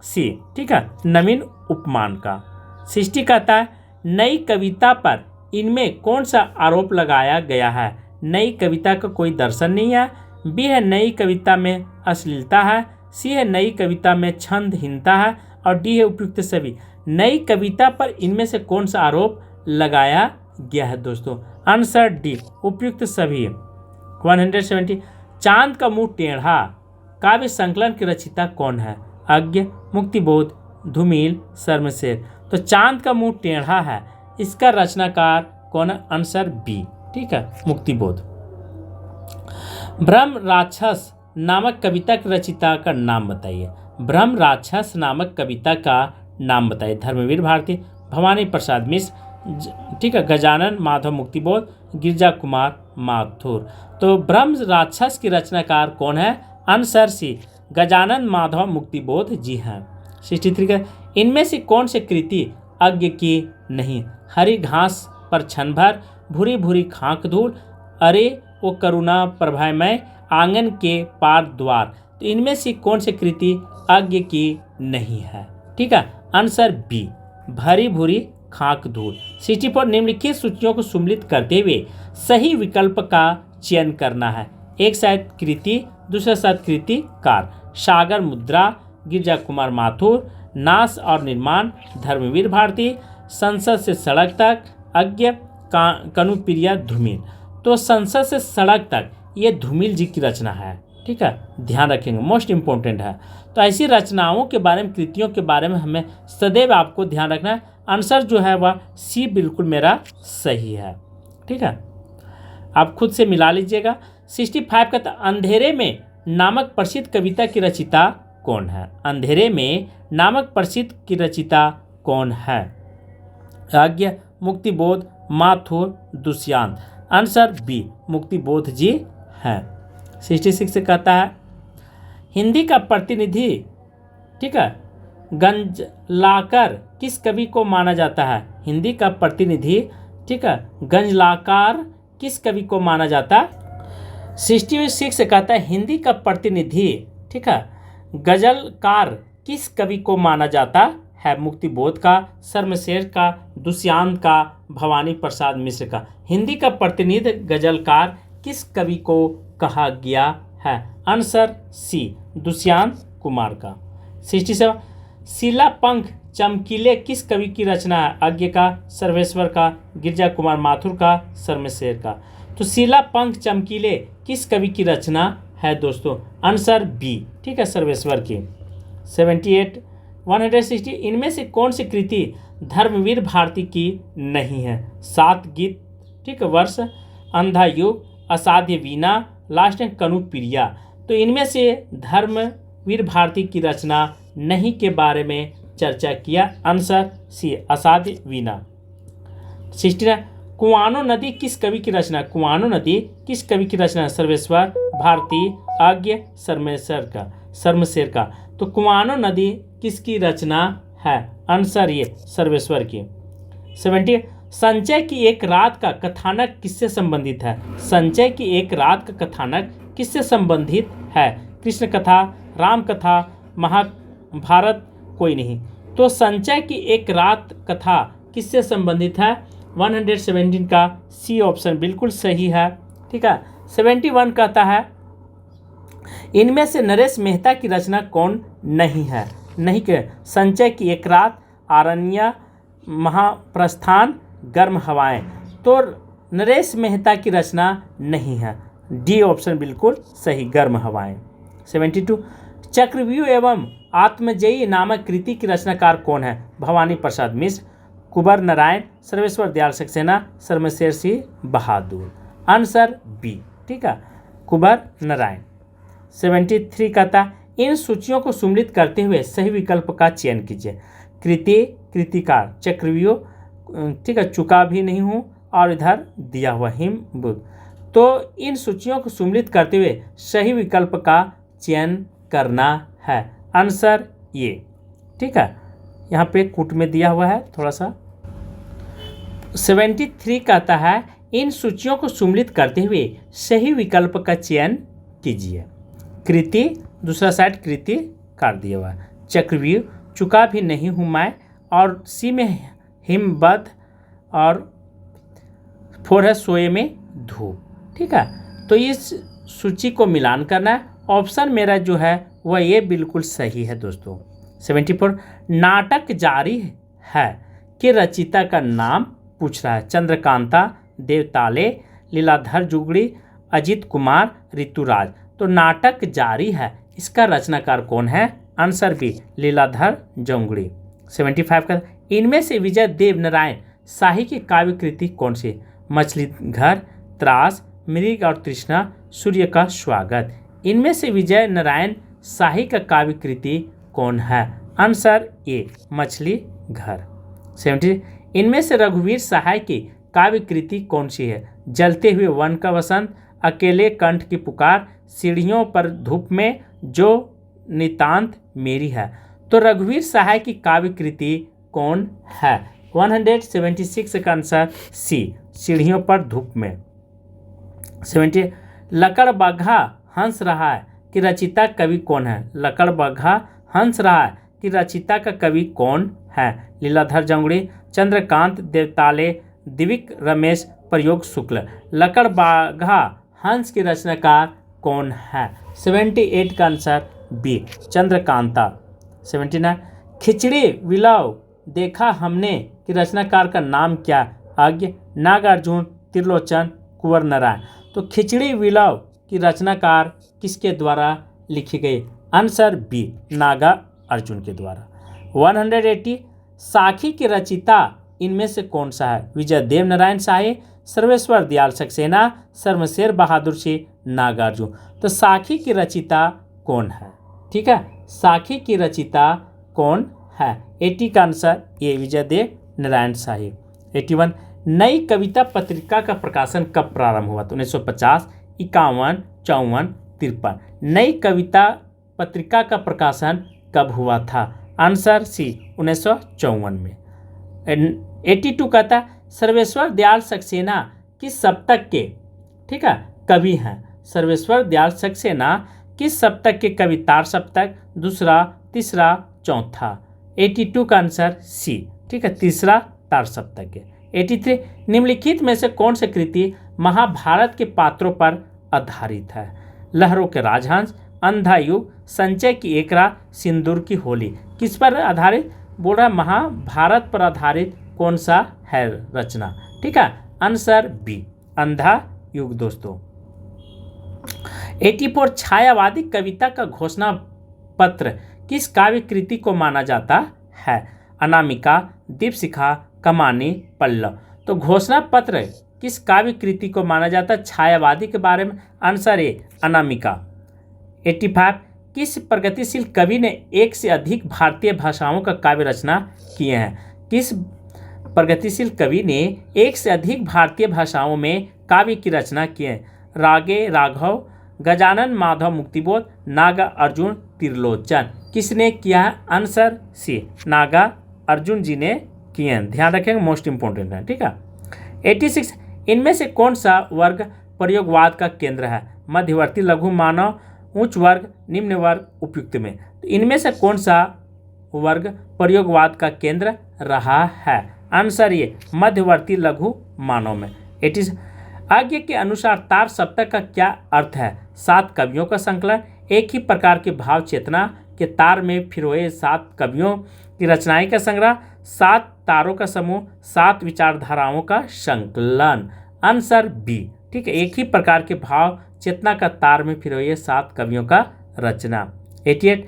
सी, ठीक है, नवीन उपमान का। 60 कहता है नई कविता पर इनमें कौन सा आरोप लगाया गया है। नई कविता का कोई दर्शन नहीं है। बी है नई कविता में अश्लीलता है। सी है नई कविता में छंदहीनता है। और डी है उपयुक्त सभी। नई कविता पर इनमें से कौन सा आरोप लगाया गया है दोस्तों। आंसर डी उपयुक्त सभी। 170 चांद का मुंह टेढ़ा काव्य संकलन के रचयिता कौन है। अज्ञ, मुक्तिबोध, धूमिल, शर्मशेर। तो चांद का मुंह टेढ़ा है, इसका रचनाकार कौन है। आंसर बी, ठीक है, मुक्तिबोध। ब्रह्म राक्षस नामक कविता के रचयिता का नाम बताइए। ब्रह्म राक्षस नामक कविता का नाम बताइए। धर्मवीर भारती, भवानी प्रसाद मिश्र, ठीक है, गजानन माधव मुक्तिबोध, गिरजा कुमार माथुर। तो ब्रह्म राक्षस की रचनाकार कौन है? आंसर सी, गजानन माधव मुक्तिबोध जी हैं। 63 का, इनमें से कौन सी कृति अज्ञ की नहीं? हरी घास पर क्षण भर, भूरी भूरी खाक धूल, अरे वो करुणा प्रभयमय, आंगन के पार द्वार। तो इनमें से कौन सी कृति अज्ञ की नहीं है? ठीक है, आंसर बी, भरी भूरी खाक धूल। 64, निम्नलिखित सूचियों को सुम्मिलित करते हुए सही विकल्प का चयन करना है। एक साहित्य कृति, दूसरा साहित्य कृति कार। सागर मुद्रा, गिरजा कुमार माथुर, नाश और निर्माण, धर्मवीर भारती, संसद से सड़क तक, अज्ञ, कनुप्रिया धूमिल। तो संसद से सड़क तक ये धूमिल जी की रचना है। ठीक है, ध्यान रखेंगे, मोस्ट इंपॉर्टेंट है। तो ऐसी रचनाओं के बारे में, कृतियों के बारे में हमें सदैव आपको ध्यान रखना है। आंसर जो है वह सी बिल्कुल मेरा सही है। ठीक है, आप खुद से मिला लीजिएगा। 65 का, अंधेरे में नामक प्रसिद्ध कविता की रचिता कौन है? अंधेरे में नामक प्रसिद्ध की रचिता कौन है? अज्ञ, मुक्तिबोध, माथुर, दुष्यंत। आंसर बी, मुक्तिबोध जी हैं। 66 से कहता है, हिंदी का प्रतिनिधि, ठीक है, गंजलाकर किस कवि को माना जाता है? हिंदी का प्रतिनिधि, ठीक है, गंजलाकार किस कवि को माना जाता है? 66 से कहता है, हिंदी का प्रतिनिधि, ठीक है, गजलकार किस कवि को माना जाता है? मुक्तिबोध का, शर्मशेर का, दुष्यंत का, भवानी प्रसाद मिश्र का। हिंदी का प्रतिनिधि गजलकार किस कवि को कहा गया है? आंसर सी, दुष्यंत कुमार का। 67, शिला पंख चमकीले किस कवि की रचना है? अज्ञ का, सर्वेश्वर का, गिरजा कुमार माथुर का, शर्मशेर का। तो शिला पंख चमकीले किस कवि की रचना है दोस्तों? आंसर बी, ठीक है, सर्वेश्वर की। 78, 160, इनमें से कौन सी कृति धर्मवीर भारती की नहीं है? 7 गीत, ठीक है, वर्ष, अंधा युग, असाध्य वीणा, लास्ट में कनुप्रिया। तो इनमें से धर्मवीर भारती की रचना नहीं के बारे में चर्चा किया। आंसर सी, असाध्य वीणा। 69, कुआनो नदी किस कवि की रचना? कुआनो नदी किस कवि की रचना? सर्वेश्वर, भारती, अज्ञ, शर्मशेर का। तो कुआनो नदी किसकी रचना है? आंसर ये, सर्वेश्वर की। 70, संचय की एक रात का कथानक किससे संबंधित है? संचय की एक रात का कथानक किससे संबंधित है? कृष्ण कथा, राम कथा, महाभारत, कोई नहीं। तो संचय की एक रात कथा किससे संबंधित है? 117 का सी ऑप्शन बिल्कुल सही है। ठीक है, 71 कहता है, इनमें से नरेश मेहता की रचना कौन नहीं है? नहीं के, संचय की एक रात, आरण्य, महाप्रस्थान, गर्म हवाएं। तो नरेश मेहता की रचना नहीं है, डी ऑप्शन बिल्कुल सही, गर्म हवाएं। 72, चक्रव्यूह एवं आत्मजयी नामक कृति की रचनाकार कौन है? भवानी प्रसाद मिश्र, कुंवर नारायण, सर्वेश्वर दयाल सक्सेना, शर्मशेर सिंह बहादुर। आंसर बी, ठीक है, कुंवर नारायण। 73 कहता, इन सूचियों को सुम्मिलित करते हुए सही विकल्प का चयन कीजिए। कृति, कृतिकार, चक्रव्यूह, ठीक है, चुका भी नहीं हूँ, और इधर दिया हुआ हिम बुद्ध। तो इन सूचियों को सुम्मिलित करते हुए सही विकल्प का चयन करना है। आंसर ये, ठीक है, यहाँ पे कूट में दिया हुआ है थोड़ा सा। 73 कहता है, इन सूचियों को सुम्मिलित करते हुए सही विकल्प का चयन कीजिए। कृति, दूसरा साइड कृति काट दिया हुआ है। चक्रव्यूह, चुका भी नहीं हूँ मैं, और सी में हिमबद्ध, और 4 है सोए में धूप। ठीक है, तो इस सूची को मिलान करना है। ऑप्शन मेरा जो है वह ये बिल्कुल सही है दोस्तों। 74, नाटक जारी है के रचयिता का नाम पूछ रहा है। चंद्रकांता, देवताले, लीलाधर जुगड़ी, अजित कुमार, ऋतुराज। तो नाटक जारी है, इसका रचनाकार कौन है? Answer B, Leeladhar जुगड़ी। 75 का, इनमें से विजय देव नारायण शाही की काव्य कृति कौन सी? मछली घर, त्रास, मृग और तृष्णा, सूर्य का स्वागत। इनमें से विजय नारायण शाही का काव्य कृति कौन है? आंसर ए मछली घर। 70 इनमें से रघुवीर सहाय की काव्य कृति कौन सी है? जलते हुए वन का वसंत, अकेले कंठ की पुकार, सीढ़ियों पर धूप में, जो नितांत मेरी है। तो रघुवीर सहाय की काव्य कृति कौन है? 176 का आंसर सी सीढ़ियों पर धूप में। 70 लकड़ बग्घा हंस रहा है कि रचिता कवि कौन है? लकड़ बग्घा हंस रहा है कि रचिता का कवि कौन है? लीलाधर जंगड़ी, चंद्रकांत देवताले, दिविक रमेश, प्रयोग शुक्ल। लकड़ बग्घा हंस की रचनाकार कौन है? 78 का आंसर बी चंद्रकांता। 79 खिचड़ी विलव देखा हमने कि रचनाकार का नाम क्या? अज्ञ, नागार्जुन, त्रिलोचन, कुंवर नारायण। तो खिचड़ी विलव की रचनाकार किसके द्वारा लिखी गई? आंसर बी नागा अर्जुन के द्वारा। 180 साखी की रचिता इनमें से कौन सा है? विजय देव नारायण शाही, सर्वेश्वर दयाल सक्सेना, शर्मशेर बहादुर सिंह, नागार्जुन। तो साखी की रचिता कौन है? ठीक है, साखी की रचिता कौन है? 80 का आंसर ए विजय देव नारायण शाही। 81 नई कविता पत्रिका का प्रकाशन कब प्रारंभ हुआ? तो 1950, 51, 54, 53। नई कविता पत्रिका का प्रकाशन कब हुआ था? आंसर सी 1954 में। 82 कहता है सर्वेश्वर दयाल सक्सेना किस शतक के, ठीक है, कवि हैं? सर्वेश्वर दयाल सक्सेना किस शतक के कवि? तार शतक, दूसरा, तीसरा, चौथा। 82 का आंसर सी, ठीक है, तीसरा तार शतक के। 83 निम्नलिखित में से कौन सी कृति महाभारत के पात्रों पर आधारित है? लहरों के राजहंस, अंधा युग, संचय की एकरा, सिंदूर की होली। किस पर आधारित? बोल रहा महाभारत पर आधारित कौन सा है रचना? ठीक है, आंसर बी अंधा युग दोस्तों। 84 छायावादी कविता का घोषणा पत्र किस काव्य कृति को माना जाता है? अनामिका, दीपशिखा, कमानी, पल्लव। तो घोषणा पत्र किस काव्य कृति को माना जाता है छायावादी के बारे में? Answer A Anamika. 85 किस प्रगतिशील कवि ने एक से अधिक भारतीय भाषाओं का काव्य रचना किए हैं? किस प्रगतिशील कवि ने एक से अधिक भारतीय भाषाओं में काव्य की रचना की है? रागे राघव, गजानन माधव मुक्तिबोध, नागा अर्जुन, त्रिलोचन। किसने किया है? आंसर सी नागा अर्जुन जी ने किए हैं। ध्यान रखेंगे, मोस्ट इंपोर्टेंट है। ठीक है। 86 इनमें से कौन सा वर्ग प्रयोगवाद का केंद्र है? मध्यवर्ती, लघु मानव, उच्च वर्ग, निम्न वर्ग, उपयुक्त में। तो इनमें से कौन सा वर्ग प्रयोगवाद का केंद्र रहा है? आंसर ये मध्यवर्ती लघु मानव में। 86 आज्ञ के अनुसार तार सप्तक का क्या अर्थ है? 7 कवियों का संकलन, एक ही प्रकार के भाव चेतना के तार में फिरोए 7 कवियों की रचनाएं का संग्रह, 7 तारों का समूह, 7 विचारधाराओं का संकलन। आंसर बी, ठीक है, एक ही प्रकार के भाव चेतना का तार में फिरोए 7 कवियों का रचना। 88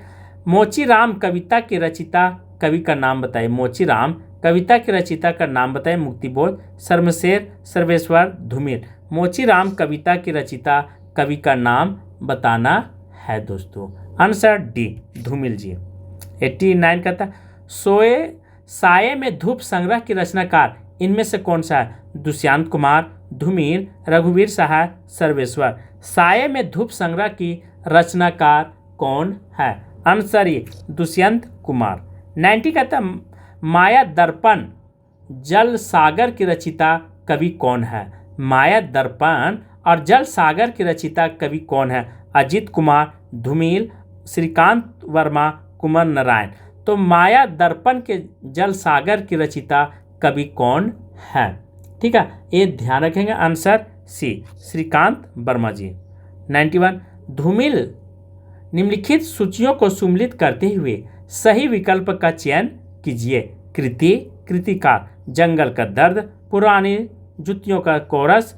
मोचीराम कविता के रचिता कवि का नाम बताइए। मोचीराम कविता के रचिता का नाम बताइए। मुक्तिबोध, शर्मशेर, सर्वेश्वर, धूमिल। मोचीराम कविता के रचिता कवि का नाम बताना है दोस्तों। आंसर डी धूमिल जी। 89 कहता है सोए साये में धूप संग्रह की रचनाकार इनमें से कौन सा है? दुष्यंत कुमार, धूमिल, रघुवीर सहाय, सर्वेश्वर। साये में धूप संग्रह की रचनाकार कौन है? आंसर ये दुष्यंत कुमार। 90 कहता है माया दर्पण जल सागर की रचिता कवि कौन है? माया दर्पण और जल सागर की रचिता कवि कौन है? अजित कुमार, धूमिल, श्रीकांत वर्मा, कुंवर नारायण। तो माया दर्पण के जल सागर की रचिता कवि कौन है? ठीक है, ये ध्यान रखेंगे। आंसर सी श्रीकांत वर्मा जी। 91 धूमिल निम्नलिखित सूचियों को सुम्मिलित करते हुए सही विकल्प का चयन कीजिए। कृति, कृतिकार, जंगल का दर्द, पुरानी जुतियों का कोरस,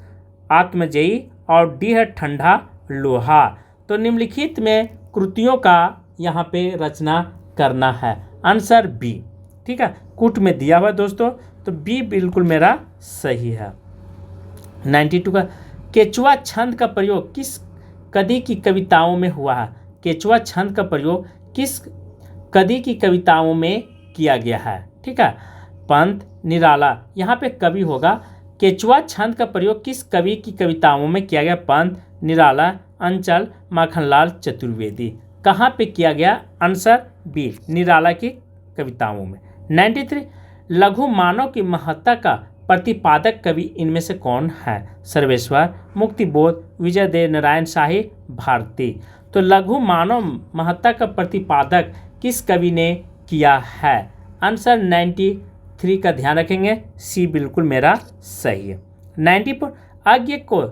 आत्मजयी और डी है ठंडा लोहा। तो निम्नलिखित में कृतियों का यहाँ पे रचना करना है। आंसर बी, ठीक है, कुट में दिया हुआ दोस्तों, तो बी बिल्कुल मेरा सही है। 92 का केचुआ छंद का प्रयोग किस कदी की कविताओं में हुआ है? केचुआ छंद का प्रयोग किस कवि की कविताओं में किया गया है। ठीक है, पंत, निराला, यहाँ पे कवि होगा। केचुआ छंद का प्रयोग किस कवि की कविताओं में किया गया? पंत, निराला, अंचल, माखनलाल चतुर्वेदी। कहाँ पे किया गया? आंसर बी, निराला की कविताओं में। 93, लघु मानव की महत्ता का प्रतिपादक कवि इनमें से कौन है? सर्वेश्वर, मुक्तिबोध, विजय देव नारायण शाही, भारती। तो लघु मानव महत्ता का प्रतिपादक किस कवि ने किया है? आंसर 93 का ध्यान रखेंगे, सी बिल्कुल मेरा सही है। 94, आज्ञ को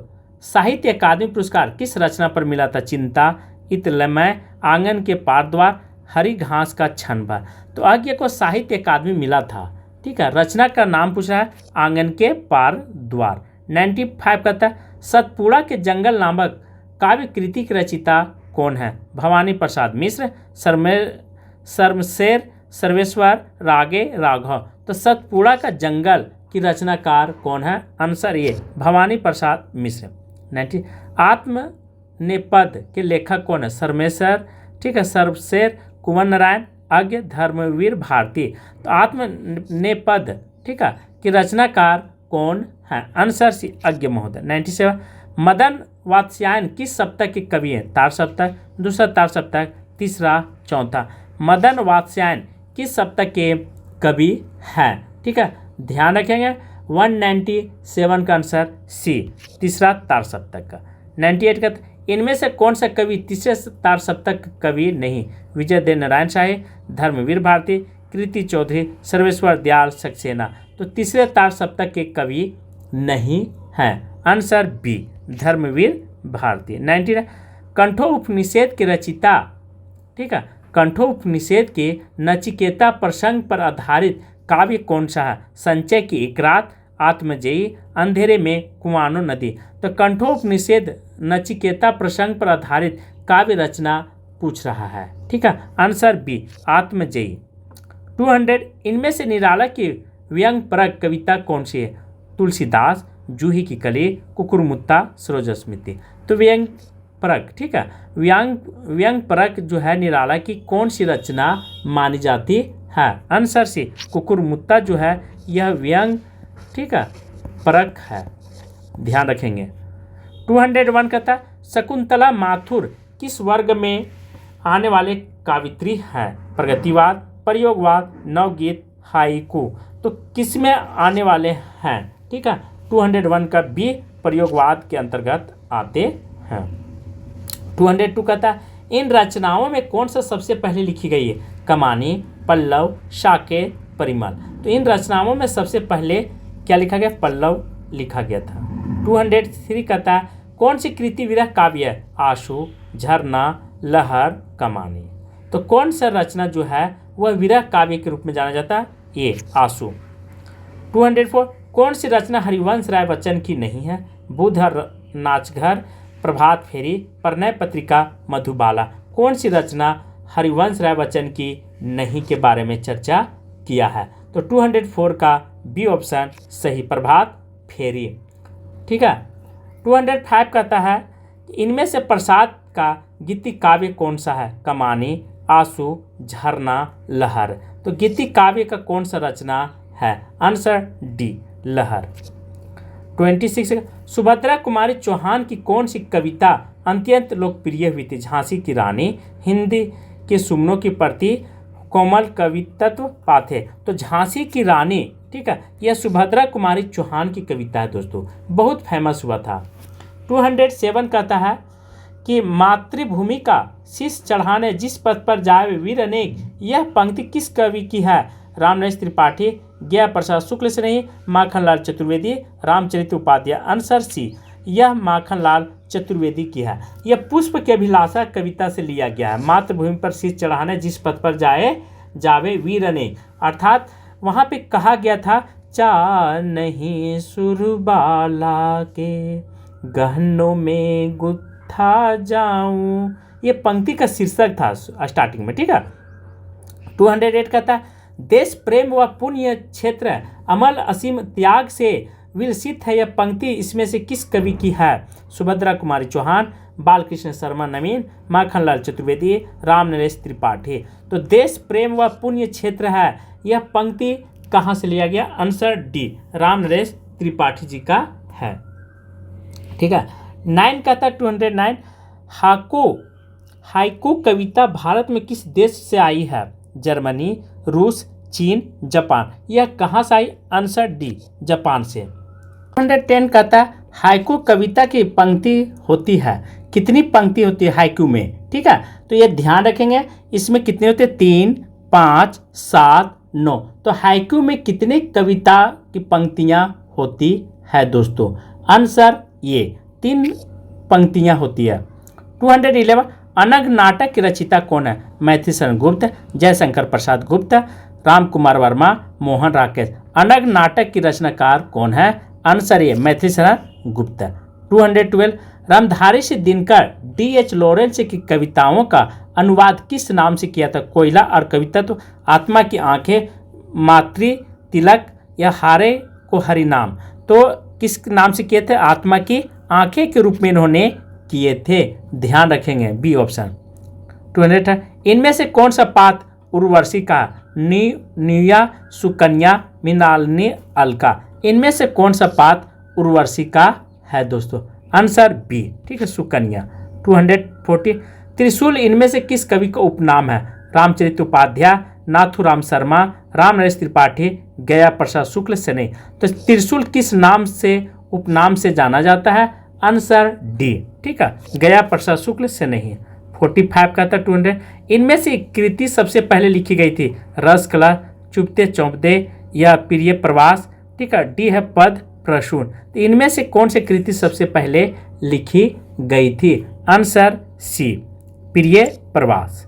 साहित्य अकादमी पुरस्कार किस रचना पर मिला था? चिंता, इतलमय, आंगन के पार द्वार, हरी घास का क्षण भर। तो आज्ञ को साहित्य अकादमी मिला था। ठीक है, रचना का नाम पूछ रहा है, आंगन के पार द्वार। 95 कहता है सतपुड़ा के जंगल नामक काव्य कृति की रचिता कौन है? भवानी प्रसाद मिश्र, शर्मशेर, सर्वेश्वर, रागे, राघव। तो सतपुड़ा का जंगल की रचनाकार कौन है? आंसर ये, भवानी प्रसाद मिश्र। 90, आत्मनेपद के लेखक कौन है? शर्मेश्वर, ठीक है, सर्वशेर, कुंवर नारायण, अज्ञ, धर्मवीर भारती। तो आत्मनेपद, ठीक है, कि रचनाकार कौन है? आंसर सी, अज्ञ महोदय। 97, मदन वात्स्यायन किस सप्तक के कवि हैं? तार सप्तक, दूसरा तार सप्तक, तीसरा, चौथा। मदन वात्स्यायन किस सप्तक के कवि हैं? ठीक है, ध्यान रखेंगे। 197 का आंसर सी, तीसरा तार सप्तक का। 98 का, इनमें से कौन सा कवि तीसरे तार सप्तक कवि नहीं? विजय देव नारायण शाही, धर्मवीर भारती, कृति चौधरी, सर्वेश्वर दयाल सक्सेना। तो तीसरे तार सप्तक के कवि नहीं हैं। Answer B, Dharamvir Bharati. 99, कंठोपनिषद के रचिता, ठीक है, कंठोपनिषद के नचिकेता प्रसंग पर आधारित काव्य कौन सा है? संचय की एक रात, आत्मजयी, अंधेरे में कुआनो नदी। तो कंठोपनिषद नचिकेता प्रसंग पर आधारित काव्य रचना पूछ रहा है। ठीक है, आंसर बी, आत्मजयी। 200, इनमें से निराला की व्यंग्यपरक कविता कौन सी है? तुलसीदास, जूही की कली, कुकुरमुत्ता, सरोजस्मृति। तो व्यंग्यपरक, ठीक है, व्यंग्यपरक जो है निराला की कौन सी रचना मानी जाती है? आंसर सी, कुकुरमुत्ता जो है यह व्यंग, ठीक है, परक है, ध्यान रखेंगे। 201 कहता है शकुंतला माथुर किस वर्ग में आने वाले कावित्री है? प्रगतिवाद, प्रयोगवाद, नवगीत, हाइकू। तो किस में आने वाले हैं? ठीक है, 201 का बी, प्रयोगवाद के अंतर्गत आते हैं। 202 कहता है इन रचनाओं में कौन सा सबसे पहले लिखी गई है? कमानी, पल्लव, शाके, परिमल। तो इन रचनाओं में सबसे पहले क्या लिखा गया? पल्लव लिखा गया था। 203 कहता है कौन सी कृति विरह काव्य है? आंसू, झरना, लहर, कमानी। तो कौन सा रचना जो है वह विरह काव्य के रूप में जाना जाता है? ये आंसू। 204, कौन सी रचना हरिवंश राय बच्चन की नहीं है? बुध नाचघर, प्रभात फेरी, प्रणय पत्रिका, मधुबाला। कौन सी रचना हरिवंश राय बच्चन की नहीं के बारे में चर्चा किया है? तो 204 का बी ऑप्शन सही, प्रभात फेरी। ठीक है, 205 कहता है इनमें से प्रसाद का गीति काव्य कौन सा है? कमानी, आंसू, झरना, लहर। तो गीति काव्य का कौन सा रचना है? आंसर डी, लहर। 26, सुभद्रा कुमारी चौहान की कौन सी कविता अत्यंत लोकप्रिय हुई थी? झांसी की रानी, हिंदी के सुमनों की प्रति, कोमल कवित्व पाथे। तो झांसी की रानी, ठीक है, यह सुभद्रा कुमारी चौहान की कविता है दोस्तों, बहुत फेमस हुआ था। 207 कहता है कि मातृभूमि का शीश चढ़ाने जिस पथ पर जाए वीर अनेक, यह पंक्ति किस कवि की है? रामनरेश त्रिपाठी, गया प्रसाद शुक्ल से नहीं, माखनलाल चतुर्वेदी, रामचरित्र उपाध्याय। आंसर सी, यह माखनलाल चतुर्वेदी की है। यह पुष्प के अभिलाषा कविता से लिया गया है। मातृभूमि पर शीश चढ़ाने जिस पथ पर जावे वीर अनेक, अर्थात वहाँ पे कहा गया था चा नहीं सुरबाला के गहनों में गुत्था जाऊं, ये पंक्ति का शीर्षक था स्टार्टिंग में। ठीक है, 208 कहता है देश प्रेम व पुण्य क्षेत्र अमल असीम त्याग से विलसित है यह पंक्ति इसमें से किस कवि की है? सुभद्रा कुमारी चौहान, बालकृष्ण शर्मा नवीन, माखनलाल चतुर्वेदी, रामनरेश त्रिपाठी। तो देश प्रेम व पुण्य क्षेत्र है, यह पंक्ति कहाँ से लिया गया? आंसर डी, रामनरेश त्रिपाठी जी का है। ठीक है। 9 का था 209, हाइकू कविता भारत में किस देश से आई है? जर्मनी, रूस, चीन, जापान। यह कहाँ से आई? आंसर डी, जापान से। 210 का था हाइकू कविता की पंक्ति होती है, कितनी पंक्ति होती है हाइकू में? ठीक है, तो ये ध्यान रखेंगे, इसमें कितने होते हैं? 3, 5, 7, 9। तो हाइकू में कितने कविता की पंक्तियां होती है दोस्तों? आंसर ये 3 पंक्तियां होती है। 211, अनग नाटक की रचयिता कौन है? मैथिली शरण गुप्त, जयशंकर प्रसाद गुप्त, राम कुमार वर्मा, मोहन राकेश। अनग नाटक की रचनाकार कौन है? आंसर ये मैथिली शरण गुप्त। 212, रामधारी से दिनकर D.H. लॉरेंस की कविताओं का अनुवाद किस नाम से किया था? कोयला और कविता तो आत्मा की आंखें, मातृ तिलक या हारे को हरिनाम। तो किस नाम से किए थे? आत्मा की आंखें के रूप में इन्होंने किए थे, ध्यान रखेंगे, बी ऑप्शन। 200, इनमें से कौन सा पात्र उर्वशी का? न्यूया, सुकन्या, मृणालिनी, अलका। इनमें से कौन सा पात्र उर्वशी का है दोस्तों? आंसर बी, ठीक है, सुकन्या। 240, त्रिशूल इनमें से किस कवि का उपनाम है? रामचरित उपाध्याय, नाथूराम शर्मा, रामनरेश त्रिपाठी, गया प्रसाद शुक्ल से नहीं। तो त्रिशूल किस नाम से, उपनाम से जाना जाता है? आंसर डी, ठीक है, गया प्रसाद शुक्ल से नहीं। 45 का था 200, इनमें से कृति सबसे पहले लिखी गई थी? रस कला, चुपते चौपदे या प्रिय प्रवास। ठीक है, डी है पद प्रसून। तो इनमें से कौन सी कृति सबसे पहले लिखी गई थी? आंसर सी, प्रिय प्रवास।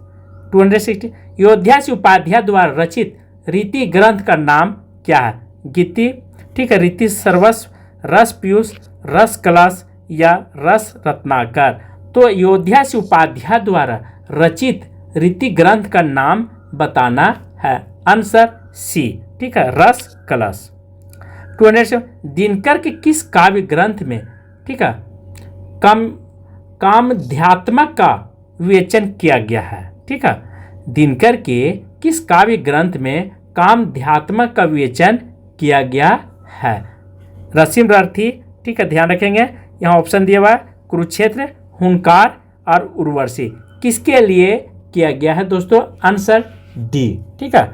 260, योद्धा से उपाध्याय द्वारा रचित रीति ग्रंथ का नाम क्या है? गीति, ठीक है, रीति सर्वस्व, रस पीयूष, रस कलश या रस रत्नाकर। तो योद्धा से उपाध्याय द्वारा रचित रीति ग्रंथ का नाम बताना है। आंसर सी, ठीक है, रस कलश। 207, दिनकर के किस काव्य ग्रंथ में, ठीक है, कामध्यात्मक का विवेचन किया गया है? ठीक है, दिनकर के किस काव्य ग्रंथ में कामध्यात्मक का विवेचन किया गया है? रसीम रर्थी, ठीक है, ध्यान रखेंगे, यहाँ ऑप्शन दिया हुआ है, कुरुक्षेत्र, हुंकार और उर्वशी। किसके लिए किया गया है दोस्तों? आंसर डी, ठीक है,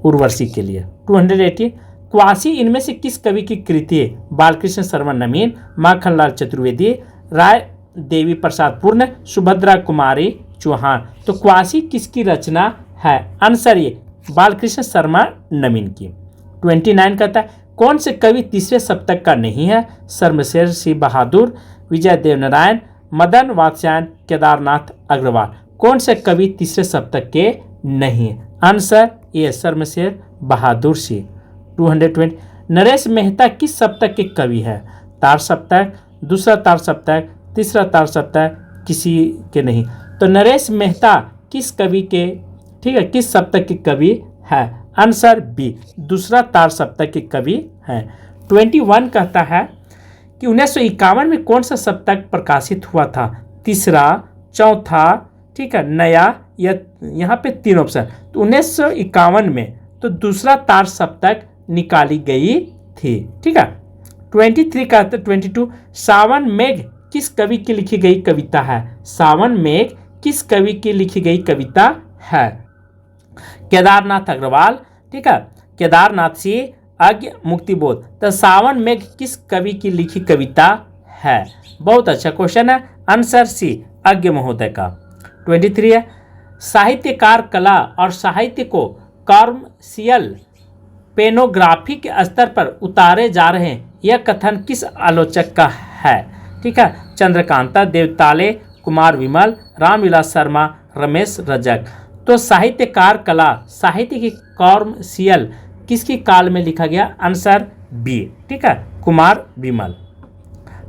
उर्वशी के लिए। 280, क्वासी इनमें से किस कवि की कृति है? बालकृष्ण शर्मा नवीन, माखनलाल चतुर्वेदी, राय देवी प्रसाद पूर्ण, सुभद्रा कुमारी चौहान। तो क्वासी किसकी रचना है? आंसर ये बालकृष्ण शर्मा नवीन की। 29 कहता है, कौन से कवि तीसरे सप्तक का नहीं है? शर्मशेर सिंह बहादुर, विजय देवनारायण, मदन वात्स्यायन, केदारनाथ अग्रवाल। कौन से कवि तीसरे सप्तक के नहीं है? Answer A शर्मशेर Bahadur Singh. 220, नरेश मेहता किस सप्तक के कवि है? तार सप्तक, दूसरा तार सप्तक, तीसरा तार सप्तक, किसी के नहीं। तो नरेश मेहता किस कवि के, ठीक है, किस सप्तक के कवि है? आंसर बी, दूसरा तार सप्तक के कवि हैं। 21 कहता है कि 1951 में कौन सा सप्तक प्रकाशित हुआ था? तीसरा, चौथा, ठीक है, नया, या यहाँ पे 3 ऑप्शन। तो 1951 में तो दूसरा तार सप्तक निकाली गई थी, ठीक है। 23 का 22, सावन मेघ किस कवि की लिखी गई कविता है? सावन मेघ किस कवि की लिखी गई कविता है? केदारनाथ अग्रवाल, ठीक है, केदारनाथ सिंह, अज्ञ मुक्तिबोध। तो सावन मेघ किस कवि की लिखी कविता है? बहुत अच्छा क्वेश्चन है, आंसर सी, अज्ञ महोदय का। 23 है, साहित्यकार कला और साहित्य को कॉमर्शियल पेनोग्राफी के स्तर पर उतारे जा रहे हैं, यह कथन किस आलोचक का है? ठीक है, चंद्रकांता देवताले, कुमार विमल, रामविलास शर्मा, रमेश रजक। तो साहित्यकार कला, साहित्य की कॉमर्शियल किसकी काल में लिखा गया? आंसर बी, ठीक है, कुमार विमल।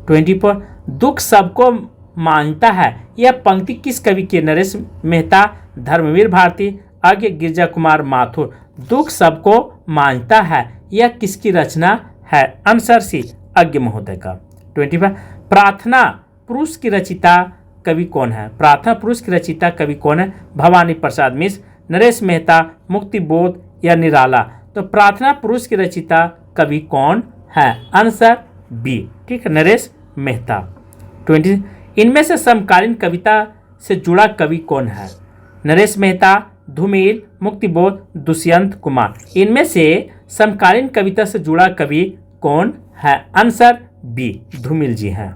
24, दुख सबको मांगता है, यह पंक्ति किस कवि की? नरेश मेहता, धर्मवीर भारती, अज्ञ गिरजा कुमार माथुर। दुख सबको मांगता है, यह किसकी रचना है? आंसर सी अज्ञ महोदय का। 25 प्रार्थना पुरुष की रचिता कवि कौन है? प्रार्थना पुरुष की रचिता कवि कौन है? भवानी प्रसाद मिश्र, नरेश मेहता, मुक्तिबोध या निराला? तो प्रार्थना पुरुष की रचिता कवि कौन है? आंसर बी, ठीक है, नरेश मेहता। 20 इनमें से समकालीन कविता से जुड़ा कवि कौन है? नरेश मेहता, धूमिल, मुक्तिबोध, दुष्यंत कुमार? इनमें से समकालीन कविता से जुड़ा कवि कौन है? आंसर बी, धूमिल जी हैं।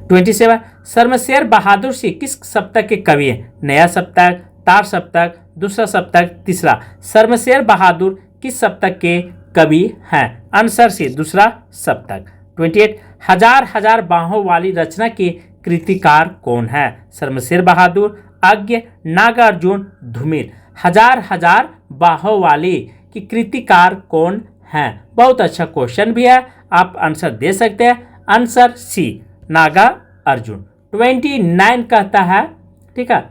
27 शर्मशेर बहादुर सिंह किस सप्तक के कवि हैं? नया सप्तक, तार सप्तक, दूसरा सप्तक, तीसरा? शर्मशेर बहादुर किस सप्तक के कवि हैं? आंसर सी, दूसरा सप्तक। 28 हजार हजार बाहों वाली रचना के कृतिकार कौन है? शर्मशेर बहादुर, अज्ञ, नागार्जुन, धूमिल? हजार हजार बाहों वाली की कृतिकार कौन है? बहुत अच्छा क्वेश्चन भी है, आप आंसर दे सकते हैं। Answer C, Nagarjuna. 29 कहता है, ठीक है,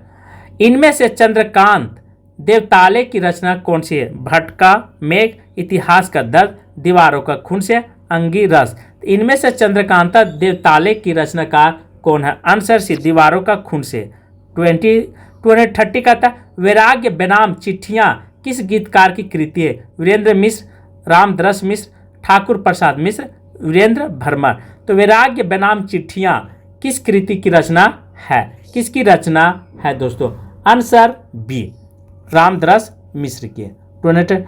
इनमें से चंद्रकांत देवताले की रचना कौन सी है? भट्ट का मेघ, इतिहास का दर्द, दीवारों का खून से, अंगिरस? इनमें से चंद्रकांता देवताले की रचनाकार कौन है? आंसर सी, दीवारों का खून से। 230 का था वैराग्य बनाम चिट्ठियां किस गीतकार की कृति है? वीरेंद्र मिश्र, रामदरस मिश्र, ठाकुर प्रसाद मिश्र, वीरेंद्र भरमर? तो वैराग्य बनाम चिट्ठियां किस कृति की रचना है? किसकी रचना है दोस्तों? आंसर बी, रामदरस मिश्र की। 28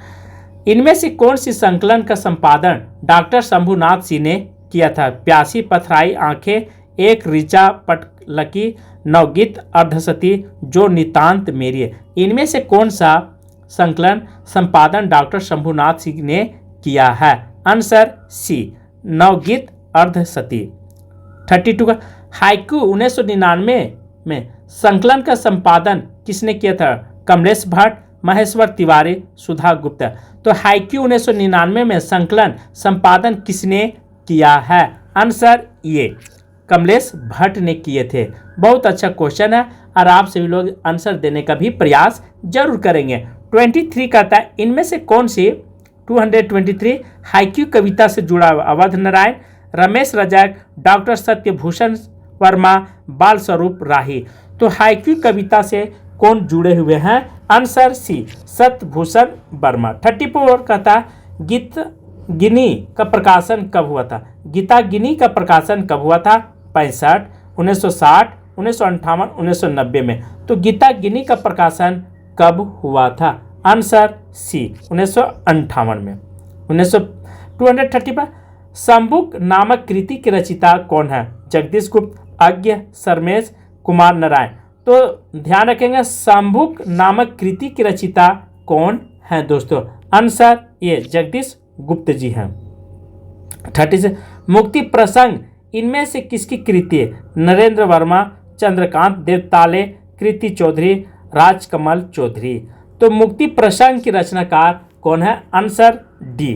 इनमें से कौन सी संकलन का संपादन डॉक्टर शंभुनाथ सिंह ने किया था? प्यासी पथराई आंखें, एक ऋचा पटलकी, नवगीत, अर्धसती, जो नितांत मेरी है? इनमें से कौन सा संकलन संपादन डॉक्टर शंभुनाथ सिंह ने किया है? Answer C, नवगीत, अर्धसती। 32 का हाइकू 1999 में संकलन का संपादन किसने किया था? कमलेश भट्ट, महेश्वर तिवारी, सुधा गुप्ता? तो हाइक्यू 1999 में संकलन संपादन किसने किया है? आंसर ये, कमलेश भट्ट ने किए थे। बहुत अच्छा क्वेश्चन है और आप सभी लोग आंसर देने का भी प्रयास जरूर करेंगे। 23 कहता है इनमें से कौन सी 223 हाइक्यू कविता से जुड़ा हुआ? अवध नारायण, रमेश रजक, डॉक्टर सत्यभूषण वर्मा, बाल स्वरूप राही? तो हाइक्यू कविता से कौन जुड़े हुए हैं? Answer C, Satyabhushan Verma. 34 कहता गीत गिनी का प्रकाशन कब हुआ था? गीता गिनी का प्रकाशन कब हुआ था? 65, 1960, 1958, 1990 में? तो गीता गिनी का प्रकाशन कब हुआ था? आंसर सी, 1958 में। 235 शंभुक नामक कृति की रचिता कौन है? जगदीश गुप्त, अज्ञ, सरमेश, कुमार नारायण? तो ध्यान रखेंगे शंभुक नामक कृति की रचिता कौन है दोस्तों? आंसर ये, जगदीश गुप्त जी हैं। 36 मुक्ति प्रसंग इनमें से किसकी कृति है? नरेंद्र वर्मा, चंद्रकांत देवताले, कृति चौधरी, राजकमल चौधरी? तो मुक्ति प्रसंग की रचनाकार कौन है? आंसर डी,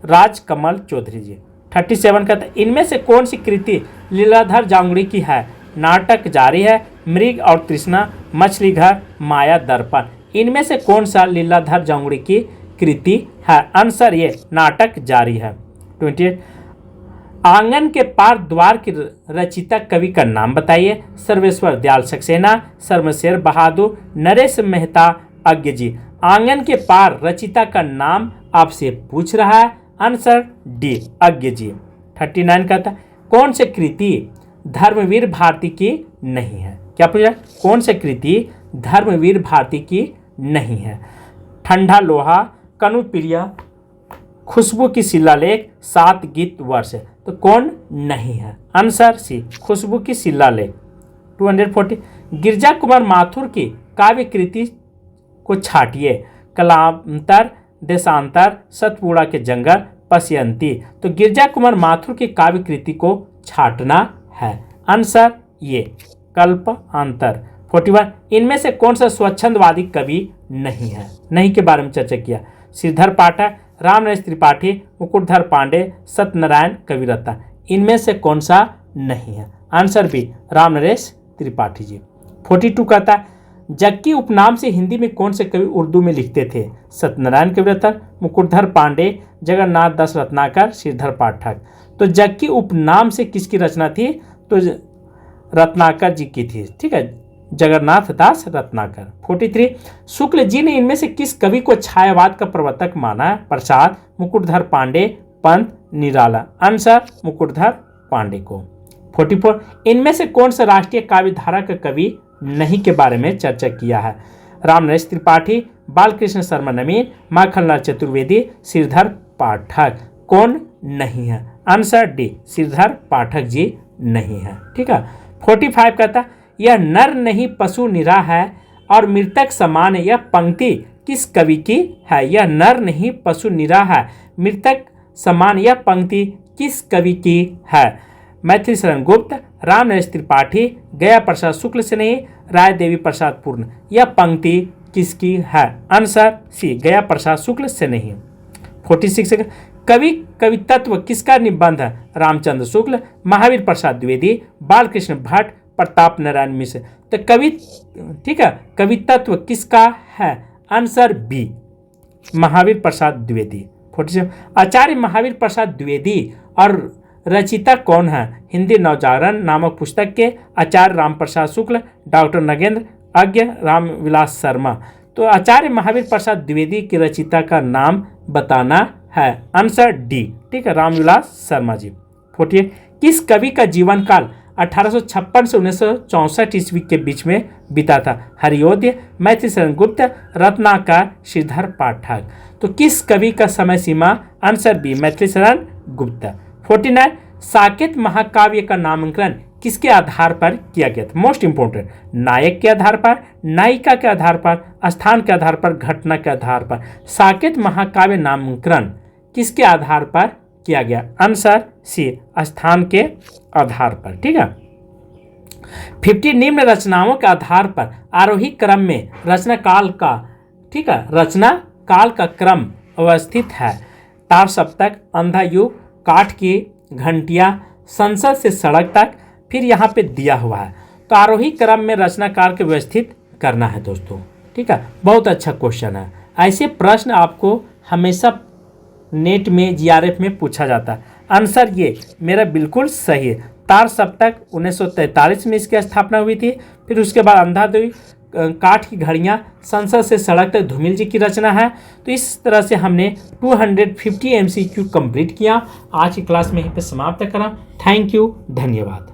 राजकमल चौधरी जी। 37 कहते हैं इनमें से कौन सी कृति लीलाधर जांगड़ी की है? नाटक जारी है, मृग और तृष्णा, मछली घर, माया दर्पण? इनमें से कौन सा लीलाधर जांगड़ी की कृति है? आंसर ये, नाटक जारी है। 28 आंगन के पार द्वार की रचिता कवि का नाम बताइए? सर्वेश्वर दयाल सक्सेना, शर्मशेर बहादुर, नरेश मेहता, अज्ञ जी? आंगन के पार रचिता का नाम आपसे पूछ रहा है। आंसर डी, अज्ञ जी। 39 कहता है कौन से कृति धर्मवीर भारती की नहीं है? क्या पूछा? कौन से कृति धर्मवीर भारती की नहीं है? ठंडा लोहा, कनुप्रिया, खुशबू की शिलालेख, 7 गीत वर्ष? तो कौन नहीं है? आंसर सी, खुशबू की शिलालेख। 240 गिरजा कुमार माथुर की काव्य कृति को छाटिए? कलांतर, देशांतर, सतपुड़ा के जंगल, पश्यंती? तो गिरजा कुमार माथुर की काव्य कृति को छाटना है। आंसर ये, कल्पांतर। 41 इनमें से कौन सा स्वच्छंदवादी कवि नहीं है? नहीं के बारे में चर्चा किया। श्रीधर पाठक, रामनरेश त्रिपाठी, मुकुटधर पांडे, सत्यनारायण कविरत्ता? इनमें से कौन सा नहीं है? Answer B, Ramnaresh Tripathi ji. 42 कहता जक्की उपनाम से हिंदी में कौन से कवि उर्दू में लिखते थे? सत्यनारायण कविरत्न, मुकुटधर पांडे, जगन्नाथ दास रत्नाकर, श्रीधर पाठक। तो जक्की उपनाम से किसकी रचना थी? तो रत्नाकर जी की थी, ठीक है, जगन्नाथ दास रत्नाकर। 43 शुक्ल जी ने इनमें से किस कवि को छायावाद का प्रवर्तक माना है? प्रसाद, मुकुटधर पांडे, पंत, निराला। आंसर मुकुटधर पांडे को। 44 इनमें से कौन सा राष्ट्रीय काव्य धारा का कवि नहीं के बारे में चर्चा किया है? रामनरेश त्रिपाठी, बालकृष्ण शर्मा नवीन, माखनलाल चतुर्वेदी, श्रीधर पाठक। कौन नहीं है? आंसर डी, श्रीधर पाठक जी नहीं है, ठीक है। 45 कहता यह नर नहीं पशु निरा है और मृतक समान है, यह पंक्ति किस कवि की है? यह नर नहीं पशु निरा है, मृतक समान, यह पंक्ति किस कवि की है? मैथिली शरण गुप्त, रामनरेश त्रिपाठी, गया प्रसाद शुक्ल से नहीं, राय देवी प्रसाद पूर्ण। यह पंक्ति किसकी है? आंसर सी, गया प्रसाद शुक्ल से नहीं। 46 कवि कवितत्व किसका निबंध है? रामचंद्र शुक्ल, महावीर प्रसाद द्विवेदी, बालकृष्ण भट्ट, प्रताप नारायण मिश्र। तो कवि, ठीक है, कवितत्व किसका है? Answer B, Mahavir Prasad Dwivedi. 47 आचार्य महावीर प्रसाद द्विवेदी और रचिता कौन है? हिंदी नवजागरण नामक पुस्तक के आचार्य रामप्रसाद शुक्ल, डॉक्टर नगेंद्र अज्ञ, रामविलास शर्मा। तो आचार्य महावीर प्रसाद द्विवेदी की रचिता का नाम बताना है। आंसर डी, ठीक है, रामविलास शर्मा जी। 48 किस कवि का जीवन काल 1856 से 1964 ईस्वी के बीच में बीता था? हरियोदय, मैथिली शरण गुप्त, रत्नाकर, श्रीधर पाठक। तो किस कवि का समय सीमा? Answer B, Maithili Sharan Gupt. 49 साकेत महाकाव्य का नामांकन किसके आधार पर किया गया था? मोस्ट इंपोर्टेंट, नायक के आधार पर, नायिका के आधार पर, स्थान के आधार पर, घटना के आधार पर। साकेत महाकाव्य नामांकन किसके आधार पर किया गया? आंसर सी, स्थान के आधार पर, ठीक है। 50 निम्न रचनाओं के आधार पर आरोही क्रम में रचना काल का, ठीक है, रचना काल का क्रम अवस्थित है। तार सप्तक, अंधा युग, काठ की घंटियां, संसद से सड़क तक, फिर यहाँ पे दिया हुआ है। तो आरोही क्रम में रचना काल के व्यवस्थित करना है दोस्तों, ठीक है। बहुत अच्छा क्वेश्चन है। ऐसे प्रश्न आपको हमेशा नेट में, जीआरएफ में पूछा जाता है। आंसर ये मेरा बिल्कुल सही है। तार सप्तक 1943 में इसकी स्थापना हुई थी। फिर उसके बाद अंधाधुंध, काठ की घड़ियाँ, संसद से सड़क तक धूमिल जी की रचना है। तो इस तरह से हमने 250 MCQ कंप्लीट किया। आज की क्लास में यहीं पे समाप्त करा। थैंक यू, धन्यवाद।